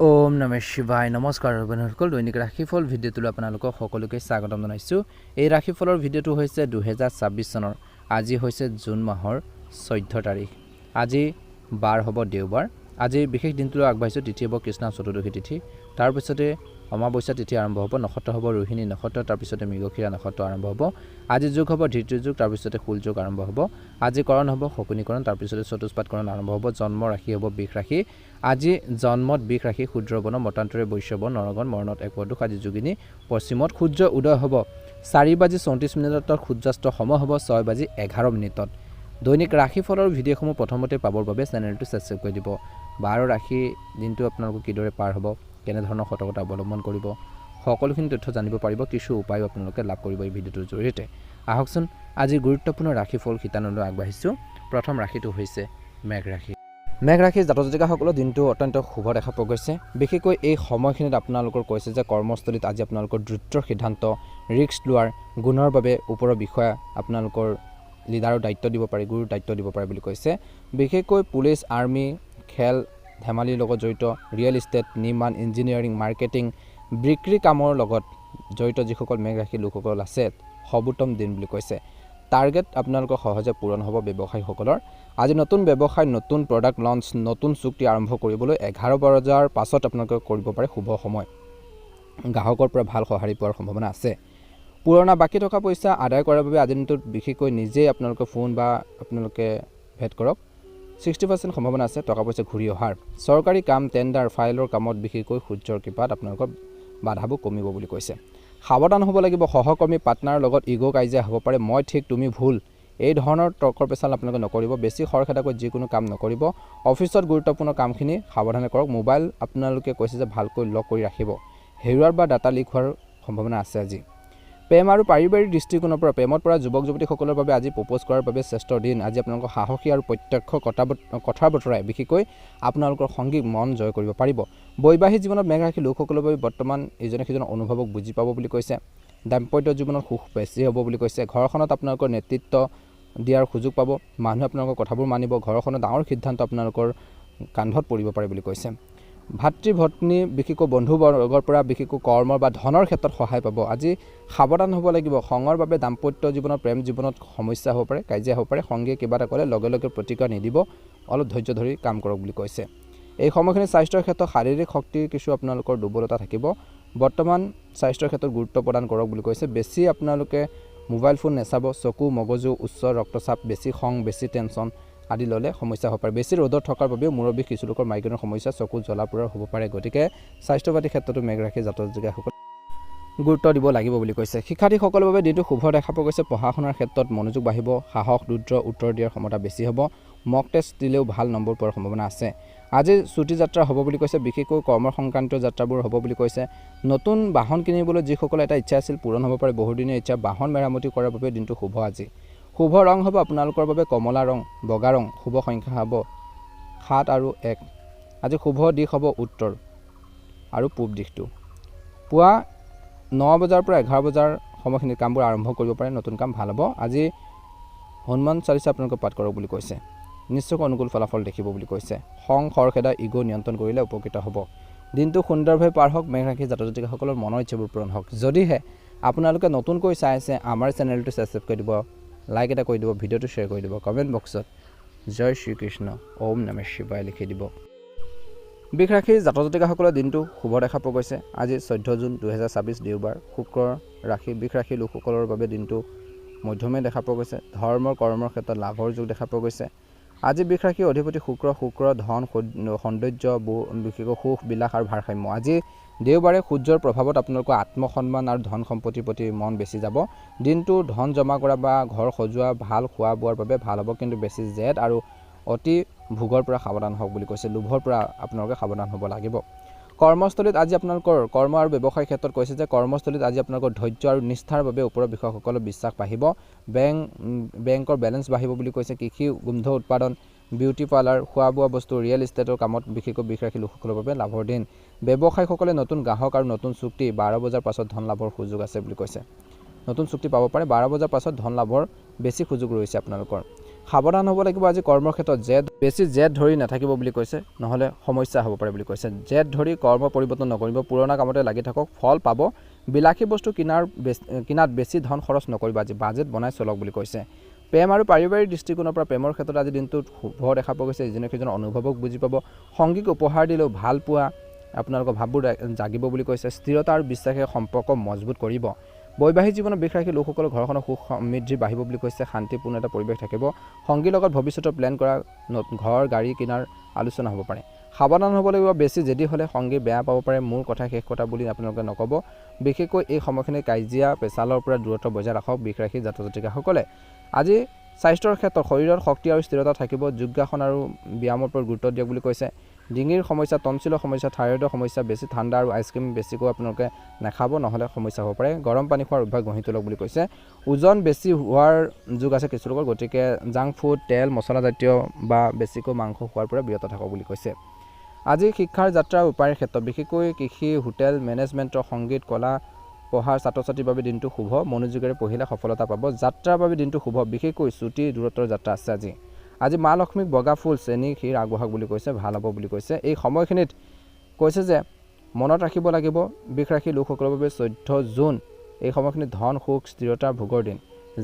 ওম নমঃ শিৱায় নমস্কাৰ বন্ধুসকল দৈনিক ৰাশিফল ভিডিঅ'টোলৈ আপোনালোকক সকলোকে স্বাগতম জনাইছোঁ। এই ৰাশিফলৰ ভিডিঅ'টো হৈছে 2026 চনৰ আজি হৈছে জুন মাহৰ 14 তাৰিখ। আজি বাৰ হ'ব দেওবাৰ। আজি বিশেষ দিনটোলৈ আগবাঢ়িছোঁ। তিথি হ'ব কৃষ্ণ চতুৰ্দশী তিথি, তাৰপিছতে অমাৱস্যা তিথি আৰম্ভ হ'ব, নক্ষত্ৰ হ'ব ৰোহিণী নক্ষত্ৰ, তাৰপিছতে মৃগশিৰা নক্ষত্ৰ আৰম্ভ হ'ব। আজি যোগ হ'ব ধৃতি যোগ, তাৰপিছতে শুল যোগ আৰম্ভ হ'ব। আজি কৰণ হ'ব শকুনিকৰণ, তাৰপিছতে চতুষ্পাদকৰণ আৰম্ভ হ'ব। জন্ম ৰাশি হ'ব বৃষ ৰাশি। আজি জন্মত বৃষ ৰাশি শূদ্ৰবৰ্ণ, মতান্তৰে বৈশ্যবৰ্ণ, নৰগণ মৰণত এক বৰদুষ। আজি যোগিনী পশ্চিমত সূৰ্য উদয় হ'ব 4:34 সূৰ্যাস্ত সময় হ'ব 6:11। দৈনিক ৰাশিফলৰ ভিডিঅ'সমূহ প্ৰথমতে পাবৰ বাবে চেনেলটো ছাবস্ক্ৰাইব কৰি দিব। 12 ৰাশি দিনটো আপোনালোকৰ কিদৰে পাৰ হ'ব, কেনেধৰণৰ সতৰ্কতা অৱলম্বন কৰিব, সকলোখিনি তথ্য জানিব পাৰিব। কিছু উপায়ো আপোনালোকে লাভ কৰিব এই ভিডিঅ'টোৰ জৰিয়তে। আহকচোন আজি গুৰুত্বপূৰ্ণ ৰাশিফল শিতানলৈ আগবাঢ়িছোঁ। প্ৰথম ৰাশিটো হৈছে মেঘ ৰাশি। মেঘ ৰাশিৰ জাতক জাতিকাসকলৰ দিনটো অত্যন্ত শুভ দেখা পোৱা গৈছে। বিশেষকৈ এই সময়খিনিত আপোনালোকৰ কৈছে যে কৰ্মস্থলীত আজি আপোনালোকৰ দ্ৰুত সিদ্ধান্ত, ৰিস্ক লোৱাৰ গুণৰ বাবে ওপৰৰ বিষয়া আপোনালোকৰ লিডাৰৰ দায়িত্ব দিব পাৰে, গুৰুৰ দায়িত্ব দিব পাৰে বুলি কৈছে। বিশেষকৈ পুলিচ, আৰ্মি, খেল ধেমালিৰ লগত জড়িত, ৰিয়েল ইষ্টেট, নিৰ্মাণ, ইঞ্জিনিয়াৰিং, মাৰ্কেটিং, বিক্ৰী কামৰ লগত জড়িত যিসকল মেঘ ৰাশিৰ লোকসকল আছে, সৰ্বোত্তম দিন বুলি কৈছে। টাৰ্গেট আপোনালোকৰ সহজে পূৰণ হ'ব ব্যৱসায়ীসকলৰ। আজি নতুন ব্যৱসায়, নতুন প্ৰডাক্ট লঞ্চ, নতুন চুক্তি আৰম্ভ কৰিবলৈ 11 বজাৰ পাছত আপোনালোকে কৰিব পাৰে শুভ সময়। গ্ৰাহকৰ পৰা ভাল সঁহাৰি পোৱাৰ সম্ভাৱনা আছে। পুৰণা বাকী থকা পইচা আদায় কৰাৰ বাবে আজি দিনটোত বিশেষকৈ নিজেই আপোনালোকে ফোন বা আপোনালোকে ভেট কৰক। 60% সম্ভাৱনা আছে টকা পইচা ঘূৰি অহাৰ। চৰকাৰী কাম, টেণ্ডাৰ, ফাইলৰ কামত বিশেষকৈ সূৰ্যৰ কৃপাত আপোনালোকৰ বাধাবোৰ কমিব বুলি কৈছে। সাৱধান হ'ব লাগিব। সহকৰ্মী পাৰ্টনাৰৰ লগত ইগ' কাজিয়া হ'ব পাৰে। মই ঠিক তুমি ভুল, এই ধৰণৰ তৰ্কৰ পেচাল আপোনালোকে নকৰিব। বেছি খৰখেদাকৈ যিকোনো কাম নকৰিব। অফিচত গুৰুত্বপূৰ্ণ কামখিনি সাৱধানে কৰক। মোবাইল আপোনালোকে কৈছে যে ভালকৈ লক কৰি ৰাখিব। হেৰুৱাৰ বা ডাটা লিক হোৱাৰ সম্ভাৱনা আছে আজি। প্ৰেম আৰু পাৰিবাৰিক দৃষ্টিকোণৰ পৰা প্ৰেমত পৰা যুৱক যুৱতীসকলৰ বাবে আজি প্ৰপ'জ কৰাৰ বাবে শ্ৰেষ্ঠ দিন। আজি আপোনালোকৰ সাহসী আৰু প্ৰত্যক্ষ কথাৰ বতৰাই বিশেষকৈ আপোনালোকৰ সংগীক মন জয় কৰিব পাৰিব। বৈবাহিক জীৱনত মেঘ ৰাশি লোকসকলৰ বাবে বৰ্তমান ইজনে সিজনৰ অনুভৱক বুজি পাব বুলি কৈছে। দাম্পত্য জীৱনত সুখ বেছি হ'ব বুলি কৈছে। ঘৰখনত আপোনালোকৰ নেতৃত্ব দিয়াৰ সুযোগ পাব। মানুহে আপোনালোকৰ কথাবোৰ মানিব। ঘৰখনত ডাঙৰ সিদ্ধান্ত আপোনালোকৰ কান্ধত পৰিব পাৰে বুলি কৈছে। ভাতৃ ভগ্নী বিশেষকৈ বন্ধুবৰ্গৰ পৰা বিশেষকৈ কৰ্মৰ বা ধনৰ ক্ষেত্ৰত সহায় পাব। আজি সাৱধান হ'ব লাগিব। খঙৰ বাবে দাম্পত্য জীৱনত, প্ৰেম জীৱনত সমস্যা হ'ব পাৰে, কাজিয়া হ'ব পাৰে। সংগীয়ে কিবা এটা ক'লে লগে লগে প্ৰতিক্ৰিয়া নিদিব, অলপ ধৈৰ্য ধৰি কাম কৰক বুলি কৈছে। এই সময়খিনি স্বাস্থ্যৰ ক্ষেত্ৰত শাৰীৰিক শক্তিৰ কিছু আপোনালোকৰ দুৰ্বলতা থাকিব। বৰ্তমান স্বাস্থ্যৰ ক্ষেত্ৰত গুৰুত্ব প্ৰদান কৰক বুলি কৈছে। বেছি আপোনালোকে মোবাইল ফোন নেচাব। চকু, মগজু, উচ্চ ৰক্তচাপ, বেছি খং, বেছি টেনশ্যন আদি ল'লে সমস্যা হ'ব পাৰে। বেছি ৰ'দত থকাৰ বাবেও মূৰৰ বিষ, কিছু লোকৰ মাইগ্ৰেনৰ সমস্যা, চকু জ্বলা পোৰা হ'ব পাৰে। গতিকে স্বাস্থ্যপাতিৰ ক্ষেত্ৰতো মেঘ ৰাশিৰ জাতক জাতিকাসকলে গুৰুত্ব দিব লাগিব বুলি কৈছে। শিক্ষাৰ্থীসকলৰ বাবে দিনটো শুভ দেখা পোৱা গৈছে। পঢ়া শুনাৰ ক্ষেত্ৰত মনোযোগ বাঢ়িব। সাহস, দ্ৰুত উত্তৰ দিয়াৰ ক্ষমতা বেছি হ'ব। মক টেষ্ট দিলেও ভাল নম্বৰ পোৱাৰ সম্ভাৱনা আছে। আজি ছুটি যাত্ৰা হ'ব বুলি কৈছে। বিশেষকৈ কৰ্ম সংক্ৰান্তীয় যাত্ৰাবোৰ হ'ব বুলি কৈছে। নতুন বাহন কিনিবলৈ যিসকলৰ এটা ইচ্ছা আছিল পূৰণ হ'ব পাৰে। বহুদিনীয়া ইচ্ছা বাহন মেৰামতি কৰাৰ বাবে দিনটো শুভ। আজি শুভ ৰং হ'ব আপোনালোকৰ বাবে কমলা ৰং, বগা ৰং। শুভ সংখ্যা হ'ব 7 আৰু 1। আজি শুভ দিশ হ'ব উত্তৰ আৰু পূব দিশটো। পুৱা 9 বজাৰ পৰা 11 বজাৰ সময়খিনিত কামবোৰ আৰম্ভ কৰিব পাৰে। নতুন কাম ভাল হ'ব। আজি হনুমান চালিচা আপোনালোকে পাঠ কৰক বুলি কৈছে। নিশ্চয়কৈ অনুকূল ফলাফল দেখিব বুলি কৈছে। খং, খৰখেদা, ইগ' নিয়ন্ত্ৰণ কৰিলে উপকৃত হ'ব। দিনটো সুন্দৰভাৱে পাৰ হওক। মেঘ ৰাশিৰ জাতক জাতিকাসকলৰ মনৰ ইচ্ছাবোৰ পূৰণ হওক। যদিহে আপোনালোকে নতুনকৈ চাই আছে, আমাৰ চেনেলটো ছাবস্ক্ৰাইব কৰি দিব, লাইক এটা কৰি দিব, ভিডিঅ'টো শ্বেয়াৰ কৰি দিব, কমেণ্ট বক্সত জয় শ্ৰীকৃষ্ণ, ওম নমঃ শিৱায় লিখি দিব। বৃষ ৰাশিৰ জাতক জাতিকাসকলৰ দিনটো শুভ দেখা পোৱা গৈছে। আজি 14 জুন 2026 দেওবাৰ। শুক্ৰ ৰাশি বৃষ ৰাশিৰ লোকসকলৰ বাবে দিনটো মধ্যমে দেখা পোৱা গৈছে। ধৰ্মৰ কৰ্মৰ ক্ষেত্ৰত লাভৰ যোগ দেখা পোৱা গৈছে। আজি বৃষ ৰাশিৰ অধিপতি শুক্ৰ ধন, সৌন্দৰ্য, বিশেষকৈ সুখ, বিলাস আৰু ভাৰসাম্য। আজি দেওবাৰে সূৰ্যৰ প্ৰভাৱত আপোনালোকৰ আত্মসন্মান আৰু ধন সম্পত্তিৰ প্ৰতি মন বেছি যাব। দিনটো ধন জমা কৰা বা ঘৰ সজোৱা, ভাল খোৱা বোৱাৰ বাবে ভাল হ'ব। কিন্তু বেছি জেদ আৰু অতি ভোগৰ পৰা সাৱধান হওক বুলি কৈছে। লোভৰ পৰা আপোনালোকে সাৱধান হ'ব লাগিব। কৰ্মস্থলীত আজি আপোনালোকৰ কৰ্ম আৰু ব্যৱসায়ৰ ক্ষেত্ৰত কৈছে যে কৰ্মস্থলীত আজি আপোনালোকৰ ধৈৰ্য আৰু নিষ্ঠাৰ বাবে ওপৰৰ বিষয়াসকলৰ বিশ্বাস বাঢ়িব। বেংকৰ বেলেঞ্চ বাঢ়িব বুলি কৈছে। কৃষি, গোন্ধ উৎপাদন, বিউটি পাৰ্লাৰ, খোৱা বোৱা বস্তু, ৰিয়েল ইষ্টেটৰ কামত বিশেষকৈ বৃষ ৰাশি লোকসকলৰ বাবে লাভৰ দিন। ব্যৱসায়ীসকলে নতুন গ্ৰাহক আৰু নতুন চুক্তি 12 বজাৰ পাছত ধন লাভৰ সুযোগ আছে বুলি কৈছে। নতুন চুক্তি পাব পাৰে। 12 বজাৰ পাছত ধন লাভৰ বেছি সুযোগ ৰৈছে আপোনালোকৰ। সাৱধান হ'ব লাগিব আজি কৰ্মৰ ক্ষেত্ৰত বেছি জেদ ধৰি নাথাকিব বুলি কৈছে, নহ'লে সমস্যা হ'ব পাৰে বুলি কৈছে। জেদ ধৰি কৰ্ম পৰিৱৰ্তন নকৰিব, পুৰণা কামতে লাগি থাকক, ফল পাব। বিলাসী বস্তু কিনাত বেছি ধন খৰচ নকৰিব, আজি বাজেট বনাই চলক বুলি কৈছে। প্ৰেম আৰু পাৰিবাৰিক দৃষ্টিকোণৰ পৰা প্ৰেমৰ ক্ষেত্ৰত আজি দিনটোত শুভ দেখা পোৱা গৈছে। ইজনে সিজনৰ অনুভৱক বুজি পাব। সংগীক উপহাৰ দিলেও ভাল পোৱা আপোনালোকৰ ভাৱবোৰ জাগিব বুলি কৈছে। স্থিৰতা আৰু বিশ্বাসে সম্পৰ্ক মজবুত কৰিব। বৈবাহিক জীৱনত বিষ ৰাখি লোকসকলৰ ঘৰখনৰ সুখ সমৃদ্ধি বাঢ়িব বুলি কৈছে। শান্তিপূৰ্ণ এটা পৰিৱেশ থাকিব। সংগীৰ লগত ভৱিষ্যতৰ প্লেন কৰা, ঘৰ গাড়ী কিনাৰ আলোচনা হ'ব পাৰে। সাৱধান হ'ব লাগিব, বেছি জেদি হ'লে সংগী বেয়া পাব পাৰে। মোৰ কথা শেষ কথা বুলি আপোনালোকে নক'ব। বিশেষকৈ এই সময়খিনি কাজিয়া পেচালৰ পৰা দূৰত্ব বজাই ৰাখক বিষ ৰাখি জাতক জাতিকাসকলে। আজি স্বাস্থ্যৰ ক্ষেত্ৰত শৰীৰৰ শক্তি আৰু স্থিৰতা থাকিব। যোগাসন আৰু ব্যায়ামৰ ওপৰত গুৰুত্ব দিয়ক বুলি কৈছে। ডিঙিৰ সমস্যা, টনচিলৰ সমস্যা, থাইৰয়ডৰ সমস্যা, বেছি ঠাণ্ডা আৰু আইচক্ৰীম বেছিকৈ আপোনালোকে নাখাব, নহ'লে সমস্যা হ'ব পাৰে। গৰম পানী খোৱাৰ অভ্যাস গঢ়ি তোলক বুলি কৈছে। ওজন বেছি হোৱাৰ যোগ আছে কিছুলোকৰ, গতিকে জাংক ফুড, তেল মছলাজাতীয় বা বেছিকৈ মাংস খোৱাৰ পৰা বিৰত থাকক বুলি কৈছে। আজি শিক্ষাৰ যাত্ৰাৰ উপায়ৰ ক্ষেত্ৰত বিশেষকৈ কৃষি, হোটেল মেনেজমেণ্টৰ, সংগীত, কলা পঢ়াৰ ছাত্ৰ ছাত্ৰীৰ বাবে দিনটো শুভ। মনোযোগেৰে পঢ়িলে সফলতা পাব। যাত্ৰাৰ বাবে দিনটো শুভ, বিশেষকৈ চুটি দূৰত্বৰ যাত্ৰা আছে আজি মা লক্ষ্মীক বগা ফুল, চেনি, ক্ষীৰ আগবঢ়াওক বুলি কৈছে, ভাল হ'ব বুলি কৈছে। এই সময়খিনিত কৈছে যে মনত ৰাখিব লাগিব বিষ ৰাখি লোকসকলৰ বাবে 14 জুন এই সময়খিনিত ধন সুখ স্থিৰতাৰ ভোগৰ দিন।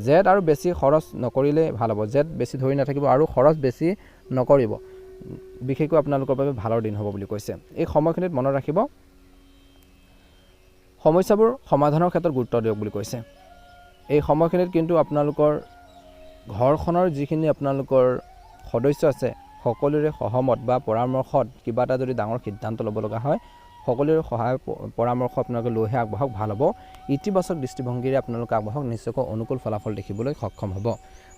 জেদ আৰু বেছি খৰচ নকৰিলে ভাল হ'ব। জেদ বেছি ধৰি নাথাকিব আৰু খৰচ বেছি নকৰিব, বিশেষকৈ আপোনালোকৰ বাবে ভালৰ দিন হ'ব বুলি কৈছে। এই সময়খিনিত মনত ৰাখিব সমস্যাবোৰ সমাধানৰ ক্ষেত্ৰত গুৰুত্ব দিয়ক বুলি কৈছে। এই সময়খিনিত কিন্তু আপোনালোকৰ ঘৰখনৰ যিখিনি আপোনালোকৰ সদস্য আছে সকলোৰে সহমত বা পৰামৰ্শত কিবা এটা যদি ডাঙৰ সিদ্ধান্ত ল'ব লগা হয়, সকলোৰে সহায় পৰামৰ্শ আপোনালোকে লৈহে আগবঢ়াওক, ভাল হ'ব। ইতিবাচক দৃষ্টিভংগীৰে আপোনালোকে আগবঢ়াওক, নিশ্চয়কৈ অনুকূল ফলাফল দেখিবলৈ সক্ষম হ'ব।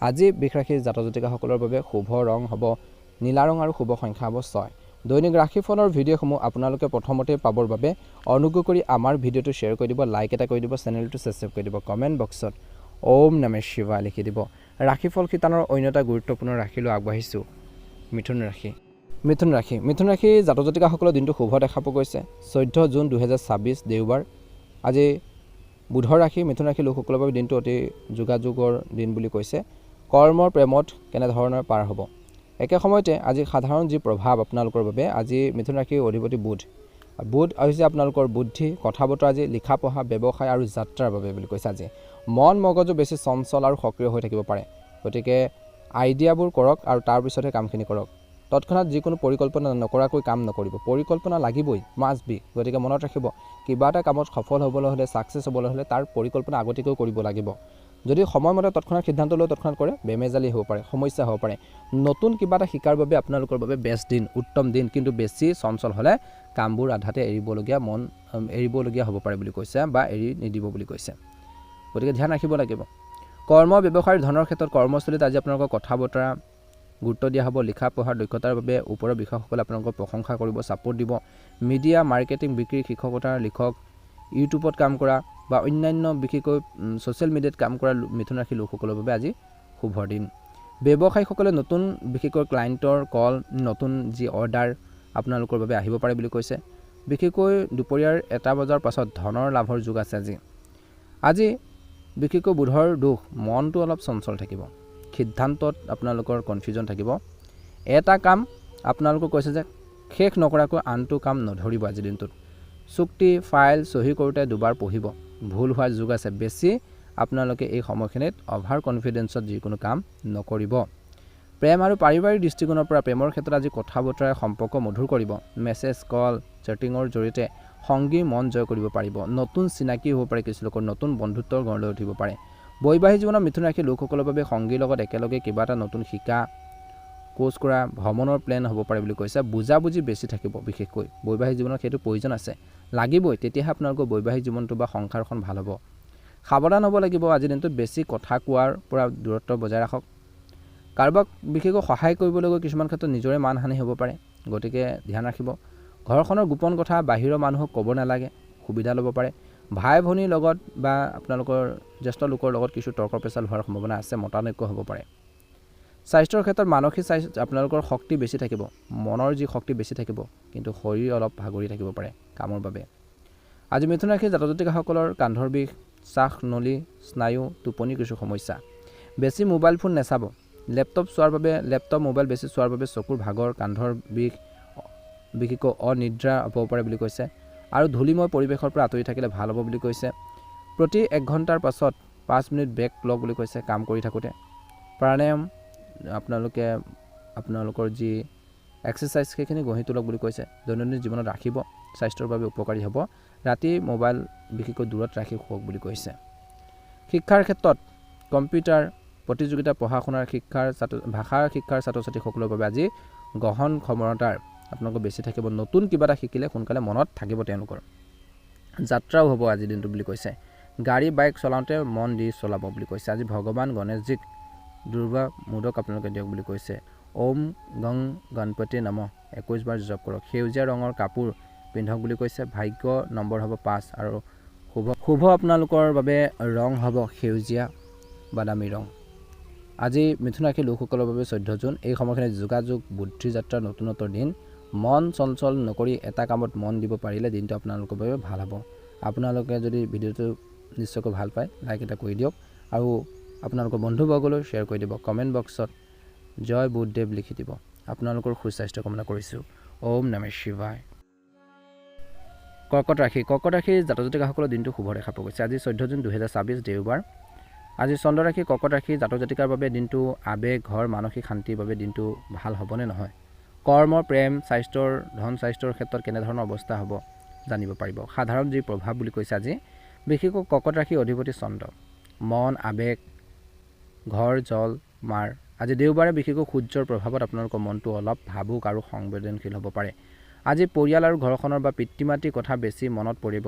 আজি বিষ ৰাশি জাতক জাতিকাসকলৰ বাবে শুভ ৰং হ'ব নীলা ৰং আৰু শুভ সংখ্যা হ'ব 6। দৈনিক ৰাশিফলৰ ভিডিঅ'সমূহ আপোনালোকে প্ৰথমতে পাবৰ বাবে অনুগ্ৰহ কৰি আমাৰ ভিডিঅ'টো শ্বেয়াৰ কৰি দিব, লাইক এটা কৰি দিব, চেনেলটো ছাবস্ক্ৰাইব কৰি দিব, কমেণ্ট বক্সত ওম নমঃ শিৱায় লিখি দিব। ৰাশিফল শিতানৰ অন্য এটা গুৰুত্বপূৰ্ণ ৰাশিলৈ আগবাঢ়িছোঁ, মিথুন ৰাশি। মিথুন ৰাশি জাতক জাতিকাসকলৰ দিনটো শুভ দেখা পোৱা গৈছে। 14 জুন 2026 দেওবাৰ। আজি বুধৰ ৰাশি। মিথুন ৰাশি লোকসকলৰ বাবে দিনটো অতি যোগাযোগৰ দিন বুলি কৈছে। কৰ্মৰ প্ৰেমত কেনেধৰণৰ পাৰ হ'ব। একে সময়তে আজি সাধাৰণ যি প্ৰভাৱ আপোনালোকৰ বাবে, আজি মিথুন ৰাশিৰ অধিপতি বুধ হৈছে আপোনালোকৰ বুদ্ধি, কথা বতৰা, আজি লিখা পঢ়া, ব্যৱসায় আৰু যাত্ৰাৰ বাবে বুলি কৈছে। আজি মন মগজু বেছি চঞ্চল আৰু সক্ৰিয় হৈ থাকিব পাৰে, গতিকে আইডিয়াবোৰ কৰক আৰু তাৰপিছতহে কামখিনি কৰক। তৎক্ষণাত যিকোনো পৰিকল্পনা নকৰাকৈ কাম নকৰিব। পৰিকল্পনা লাগিবই, মাষ্ট বি। গতিকে মনত ৰাখিব, কিবা এটা কামত সফল হ'বলৈ হ'লে, ছাকচেছ হ'বলৈ হ'লে তাৰ পৰিকল্পনা আগতীয়াকৈ কৰিব লাগিব। যদি সময়মতে তৎক্ষণাত সিদ্ধান্ত লৈ তৎক্ষণাত কৰে, বেমেজালি হ'ব পাৰে, সমস্যা হ'ব পাৰে। নতুন কিবা এটা শিকাৰ বাবে আপোনালোকৰ বাবে বেষ্ট দিন, উত্তম দিন। কিন্তু বেছি চঞ্চল হ'লে কামবোৰ আধাতে এৰিবলগীয়া হ'ব পাৰে বুলি কৈছে, বা এৰি নিদিব বুলি কৈছে। গতিকে ধ্যান ৰাখিব লাগিব। কৰ্ম ব্যৱসায়ৰ ধনৰ ক্ষেত্ৰত কৰ্মস্থলীত আজি আপোনালোকৰ কথা বতৰা গুৰুত্ব দিয়া হ'ব। লিখা পঢ়াৰ দক্ষতাৰ বাবে ওপৰৰ বিষয়াসকলে আপোনালোকৰ প্ৰশংসা কৰিব, ছাপোৰ্ট দিব। মিডিয়া, মাৰ্কেটিং, বিক্ৰী, শিক্ষকতাৰ লিখক, ইউটিউবত কাম কৰা বা অন্যান্য বিশেষকৈ ছ'চিয়েল মিডিয়াত কাম কৰা মিথুন ৰাশি লোকসকলৰ বাবে আজি শুভৰ দিন। ব্যৱসায়ীসকলে নতুন বিশেষকৈ ক্লাইণ্টৰ কল, নতুন যি অৰ্ডাৰ আপোনালোকৰ বাবে আহিব পাৰে বুলি কৈছে। বিশেষকৈ দুপৰীয়াৰ 1 বজাৰ পাছত ধনৰ লাভৰ যোগ আছে আজি বিশেষকৈ বুধৰ দোষ, মনটো অলপ চঞ্চল থাকিব। সিদ্ধান্তত আপোনালোকৰ কনফিউজন থাকিব। এটা কাম আপোনালোকক কৈছে যে শেষ নকৰাকৈ আনটো কাম নধৰিব আজিৰ দিনটোত। চুক্তি ফাইল চহী কৰোঁতে দুবাৰ পঢ়িব, ভুল হোৱাৰ যোগ আছে। বেছি আপোনালোকে এই সময়খিনিত অভাৰ কনফিডেঞ্চত যিকোনো কাম নকৰিব। প্ৰেম আৰু পাৰিবাৰিক দৃষ্টিকোণৰ পৰা প্ৰেমৰ ক্ষেত্ৰত আজি কথা বতৰাই সম্পৰ্ক মধুৰ কৰিব। মেছেজ, কল, চেটিঙৰ জৰিয়তে সংগীৰ মন জয় কৰিব পাৰিব। নতুন চিনাকি হ'ব পাৰে, কিছু লোকৰ নতুন বন্ধুত্বৰ গঢ় উঠিব পাৰে। বৈবাহিক জীৱনত মিথুন ৰাশি লোকসকলৰ বাবে সংগীৰ লগত একেলগে কিবা এটা নতুন শিকা, কোৰ্চ কৰা, ভ্ৰমণৰ প্লেন হ'ব পাৰে বুলি কৈছে। বুজাবুজি বেছি থাকিব, বিশেষকৈ বৈবাহিক জীৱনত সেইটো প্ৰয়োজন আছে, লাগিবই। তেতিয়াহে আপোনালোকৰ বৈবাহিক জীৱনটো বা সংসাৰখন ভাল হ'ব। সাৱধান হ'ব লাগিব আজিৰ দিনটোত, বেছি কথা কোৱাৰ পৰা দূৰত্ব বজাই ৰাখক। কাৰোবাক বিশেষকৈ সহায় কৰিবলৈ গৈ কিছুমান ক্ষেত্ৰত নিজৰে মানহানি হ'ব পাৰে, গতিকে ধ্যান ৰাখিব। ঘৰখনৰ গোপন কথা বাহিৰৰ মানুহক ক'ব নালাগে, সুবিধা ল'ব পাৰে। ভাই ভনীৰ লগত বা আপোনালোকৰ জ্যেষ্ঠ লোকৰ লগত কিছু তৰ্ক পেচাল হোৱাৰ সম্ভাৱনা আছে, মতানৈক্য হ'ব পাৰে। স্বাস্থ্যৰ ক্ষেত্ৰত মানসিক আপোনালোকৰ শক্তি বেছি থাকিব, মনৰ যি শক্তি বেছি থাকিব, কিন্তু শৰীৰ অলপ ভাগৰি থাকিব পাৰে কামৰ বাবে। আজি মিথুন ৰাশিৰ জাতক জাতিকাসকলৰ কান্ধৰ বিষ, শ্বাস নলী, স্নায়ু, টোপনি কিছু সমস্যা। বেছি মোবাইল ফোন নাচাব, লেপটপ মোবাইল বেছি চোৱাৰ বাবে চকুৰ ভাগৰ কান্ধৰ বিষ বিশেষকৈ অনিদ্ৰা হ'ব পাৰে বুলি কৈছে আৰু ধূলিময় পৰিৱেশৰ পৰা আঁতৰি থাকিলে ভাল হ'ব বুলি কৈছে প্ৰতি 1 ঘণ্টাৰ পাছত 5 মিনিট ব্ৰেক লওক বুলি কৈছে কাম কৰি থাকোঁতে প্ৰাণায়াম আপোনালোকৰ যি এক্সাৰসাইজ সেইখিনি গঢ়ি তোলক বুলি কৈছে দৈনন্দিন জীৱনত ৰাখিব স্বাস্থ্যৰ বাবে উপকাৰী হ'ব ৰাতি মোবাইল বিশেষকৈ দূৰত ৰাখি শুৱক বুলি কৈছে শিক্ষাৰ ক্ষেত্ৰত কম্পিউটাৰ প্ৰতিযোগিতা পঢ়া শুনাৰ ভাষাৰ শিক্ষাৰ ছাত্ৰ ছাত্ৰীসকলৰ বাবে আজি গহন ক্ষমতাৰ আপোনালোকৰ বেছি থাকিব নতুন কিবা এটা শিকিলে সোনকালে মনত থাকিব তেওঁলোকৰ যাত্ৰাও হ'ব আজি দিনটো বুলি কৈছে গাড়ী বাইক চলাওঁতে মন দি চলাব বুলি কৈছে আজি ভগৱান গণেশজীক দুৰ্বা মোদক আপোনালোকে দিয়ক বুলি কৈছে ওম গং গণপতি নমঃ 21 বাৰ জপ কৰক সেউজীয়া ৰঙৰ কাপোৰ পিন্ধক বুলি কৈছে ভাগ্য নম্বৰ হ'ব 5 আৰু শুভ আপোনালোকৰ বাবে ৰং হ'ব সেউজীয়া বাদামী ৰং আজি মিথুন ৰাশিৰ লোকসকলৰ বাবে 14 জুন এই সময়খিনিত যোগাযোগ বুদ্ধি যাত্ৰাৰ নতুনত্বৰ দিন মন চঞ্চল নকৰি এটা কামত মন দিব পাৰিলে দিনটো আপোনালোকৰ বাবে ভাল হ'ব আপোনালোকে যদি ভিডিঅ'টো নিশ্চয়কৈ ভাল পায় লাইক এটা কৰি দিয়ক আৰু আপোনালোকৰ বন্ধুবৰ্গলৈ শ্বেয়াৰ কৰি দিব কমেণ্ট বক্সত জয় বুদ্ধদেৱ লিখি দিব আপোনালোকৰ সুস্বাস্থ্য কামনা কৰিছোঁ ওম নমঃ শিৱায় কৰ্কট ৰাশিৰ জাতক জাতিকাসকলৰ দিনটো শুভ দেখা পোৱা গৈছে আজি 14 জুন 2024 দেওবাৰ আজি চন্দ্ৰ ৰাশি কৰ্কট ৰাশি জাতক জাতিকাৰ বাবে দিনটো আবেগ ঘৰ মানসিক শান্তিৰ বাবে দিনটো ভাল হ'বনে নহয় কৰ্ম প্ৰেম স্বাস্থ্যৰ ধন স্বাস্থ্যৰ ক্ষেত্ৰত কেনেধৰণৰ অৱস্থা হ'ব জানিব পাৰিব সাধাৰণ যি প্ৰভাৱ বুলি কৈছে আজি বিশেষকৈ কৰ্কট ৰাশিৰ অধিপতি চন্দ্ৰ মন আবেগ ঘৰ জল মাৰ আজি দেওবাৰে বিশেষকৈ সূৰ্যৰ প্ৰভাৱত আপোনালোকৰ মনটো অলপ ভাবুক আৰু সংবেদনশীল হ'ব পাৰে আজি পৰিয়াল আৰু ঘৰখনৰ বা পিতৃ মাতৃৰ কথা বেছি মনত পৰিব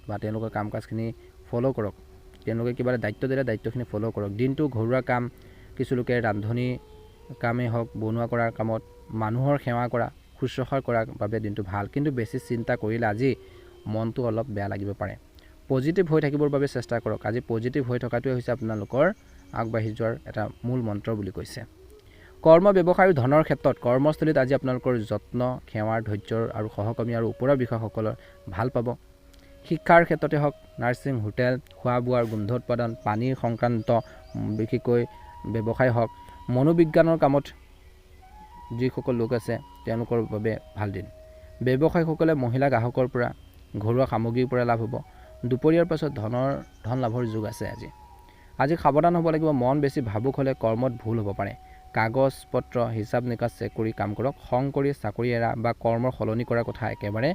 বা তেওঁলোকৰ কাম কাজখিনি ফ'ল' কৰক তেওঁলোকে কিবা দায়িত্ব দিলে দায়িত্বখিনি ফ'ল' কৰক দিনটো ঘৰুৱা কাম কিছু লোকে ৰান্ধনি কামেই হওক বনোৱা কৰাৰ কামত মানুহৰ সেৱা কৰা শুশ্ৰূষা কৰাৰ বাবে দিনটো ভাল কিন্তু বেছি চিন্তা কৰিলে আজি মনটো অলপ বেয়া লাগিব পাৰে পজিটিভ হৈ থাকিবৰ বাবে চেষ্টা কৰক আজি পজিটিভ হৈ থকাটোৱে হৈছে আপোনালোকৰ আগবাঢ়ি যোৱাৰ এটা মূল মন্ত্ৰ বুলি কৈছে কৰ্ম ব্যৱসায় আৰু ধনৰ ক্ষেত্ৰত কৰ্মস্থলীত আজি আপোনালোকৰ যত্ন সেৱাৰ ধৈৰ্যৰ আৰু সহকৰ্মী আৰু ওপৰৰ বিষয়াসকলৰ ভাল পাব শিক্ষাৰ ক্ষেত্ৰতে হওক নাৰ্ছিং হোটেল খোৱা বোৱাৰ গোন্ধ উৎপাদন পানীৰ সংক্ৰান্ত বিশেষকৈ ব্যৱসায় হওক মনোবিজ্ঞানৰ কামত যিসকল লোক আছে তেওঁলোকৰ বাবে ভাল দিন ব্যৱসায়ীসকলে মহিলা গ্ৰাহকৰ পৰা ঘৰুৱা সামগ্ৰীৰ পৰা লাভ হ'ব দুপৰীয়াৰ পাছত ধন লাভৰ যোগ আছে আজি সাৱধান হ'ব লাগিব মন বেছি ভাবুক হ'লে কৰ্মত ভুল হ'ব পাৰে কাগজ পত্ৰ হিচাপ নিকাচ চেক কৰি কাম কৰক খং কৰি চাকৰি এৰা বা কৰ্মৰ সলনি কৰাৰ কথা একেবাৰে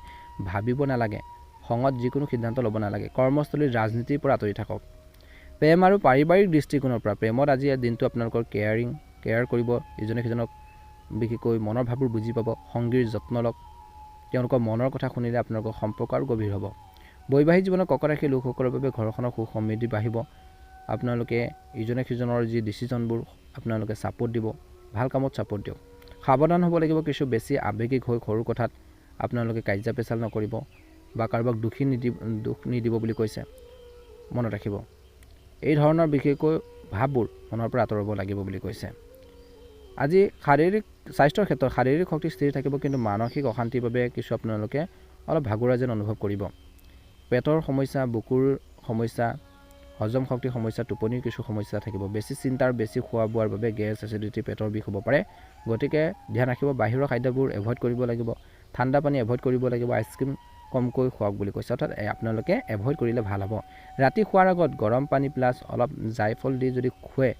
ভাবিব নালাগে খঙত যিকোনো সিদ্ধান্ত ল'ব নালাগে কৰ্মস্থলীৰ ৰাজনীতিৰ পৰা আঁতৰি থাকক প্ৰেম আৰু পাৰিবাৰিক দৃষ্টিকোণৰ পৰা প্ৰেমত আজি দিনটো আপোনালোকৰ কেয়াৰ কৰিব ইজনে সিজনক বিশেষকৈ মনৰ ভাৱবোৰ বুজি পাব সংগীৰ যত্ন লওক তেওঁলোকৰ মনৰ কথা শুনিলে আপোনালোকৰ সম্পৰ্ক আৰু গভীৰ হ'ব বৈবাহিক জীৱনত কৰ্কট ৰাশিৰ লোকসকলৰ বাবে ঘৰখনৰ সুখ সমৃদ্ধি বাঢ়িব আপোনালোকে ইজনে সিজনৰ যি ডিচিশ্যনবোৰ আপোনালোকে ছাপোৰ্ট দিব ভাল কামত ছাপোৰ্ট দিয়ক সাৱধান হ'ব লাগিব কিছু বেছি আৱেগিক হৈ সৰু কথাত আপোনালোকে কাজিয়া পেচাল নকৰিব বা কাৰোবাক দুখ নিদিব বুলি কৈছে মনত ৰাখিব এই ধৰণৰ বিশেষকৈ ভাৱবোৰ মনৰ পৰা আঁতৰাব লাগিব বুলি কৈছে আজি শাৰীৰিক স্বাস্থ্যৰ ক্ষেত্ৰত শাৰীৰিক শক্তি স্থিৰ থাকিব কিন্তু মানসিক অশান্তিৰ বাবে কিছু আপোনালোকে অলপ ভাগৰুৱা যেন অনুভৱ কৰিব পেটৰ সমস্যা বুকুৰ সমস্যা হজম শক্তিৰ সমস্যা টোপনিৰ কিছু সমস্যা থাকিব বেছি চিন্তা আৰু বেছি খোৱা বোৱাৰ বাবে গেছ এচিডিটি পেটৰ বিষ হ'ব পাৰে গতিকে ধ্যান ৰাখিব বাহিৰৰ খাদ্যবোৰ এভইড কৰিব লাগিব ঠাণ্ডা পানী এভইড কৰিব লাগিব আইচক্ৰীম কমকৈ খুৱাওক বুলি কৈছে অৰ্থাৎ আপোনালোকে এভইড কৰিলে ভাল হ'ব ৰাতি শোৱাৰ আগত গৰম পানী প্লাছ অলপ জায়ফল দি যদি খুৱায়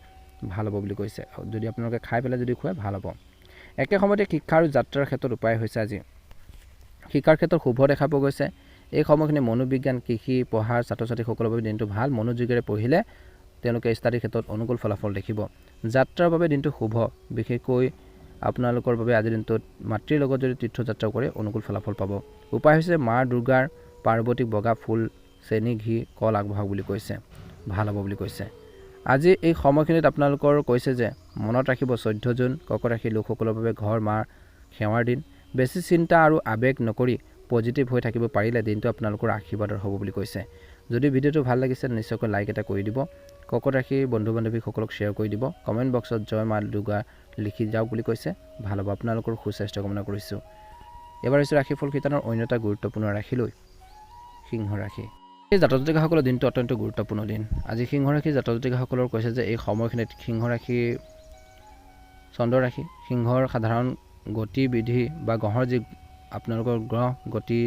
ভাল হ'ব বুলি কৈছে যদি আপোনালোকে খাই পেলাই যদি খুৱায় ভাল হ'ব একে সময়তে শিক্ষা আৰু যাত্ৰাৰ ক্ষেত্ৰত উপায় হৈছে আজি শিক্ষাৰ ক্ষেত্ৰত শুভ দেখা পোৱা গৈছে এই সময়খিনি মনোবিজ্ঞান কৃষি পঢ়াৰ ছাত্ৰ ছাত্ৰীসকলৰ বাবে দিনটো ভাল মনোযোগেৰে পঢ়িলে তেওঁলোকে ষ্টাডিৰ ক্ষেত্ৰত অনুকূল ফলাফল দেখিব যাত্ৰাৰ বাবে দিনটো শুভ বিশেষকৈ আপোনালোকৰ বাবে আজিৰ দিনটোত মাতৃৰ লগত যদি তীৰ্থযাত্ৰা কৰে অনুকূল ফলাফল পাব উপায় হৈছে মা দুৰ্গাৰ পাৰ্বতীক বগা ফুল চেনি ঘি কল আগবঢ়াওক বুলি কৈছে ভাল হ'ব বুলি কৈছে আজি এই সময়খিনিত আপোনালোকৰ কৈছে যে মনত ৰাখিব 14 জুন কৰ্কট ৰাশিৰ লোকসকলৰ বাবে ঘৰ মাৰ সেৱাৰ দিন বেছি চিন্তা আৰু আৱেগ নকৰি পজিটিভ হৈ থাকিব পাৰিলে দিনটো আপোনালোকৰ আশীৰ্বাদৰ হ'ব বুলি কৈছে যদি ভিডিঅ'টো ভাল লাগিছে নিশ্চয়কৈ লাইক এটা কৰি দিব কৰ্কট ৰাশিৰ বন্ধু বান্ধৱীসকলক শ্বেয়াৰ কৰি দিব কমেণ্ট বক্সত জয় মা দুৰ্গা লিখি যাওক বুলি কৈছে ভাল হ'ব আপোনালোকৰ সুস্বাস্থ্য কামনা কৰিছোঁ এবাৰ হৈছে ৰাশিফল শিতানৰ অন্য এটা গুৰুত্বপূৰ্ণ ৰাশিলৈ সিংহ ৰাশি এই জাতক জাতিকাসকলৰ দিনটো অত্যন্ত গুৰুত্বপূৰ্ণ দিন আজি সিংহ ৰাশিৰ জাতক জাতিকাসকলৰ কৈছে যে এই সময়খিনিত সিংহ ৰাশিৰ চন্দ্ৰ ৰাশি সিংহৰ সাধাৰণ গতিবিধি বা গ্ৰহৰ যি আপোনালোকৰ গ্ৰহ গতি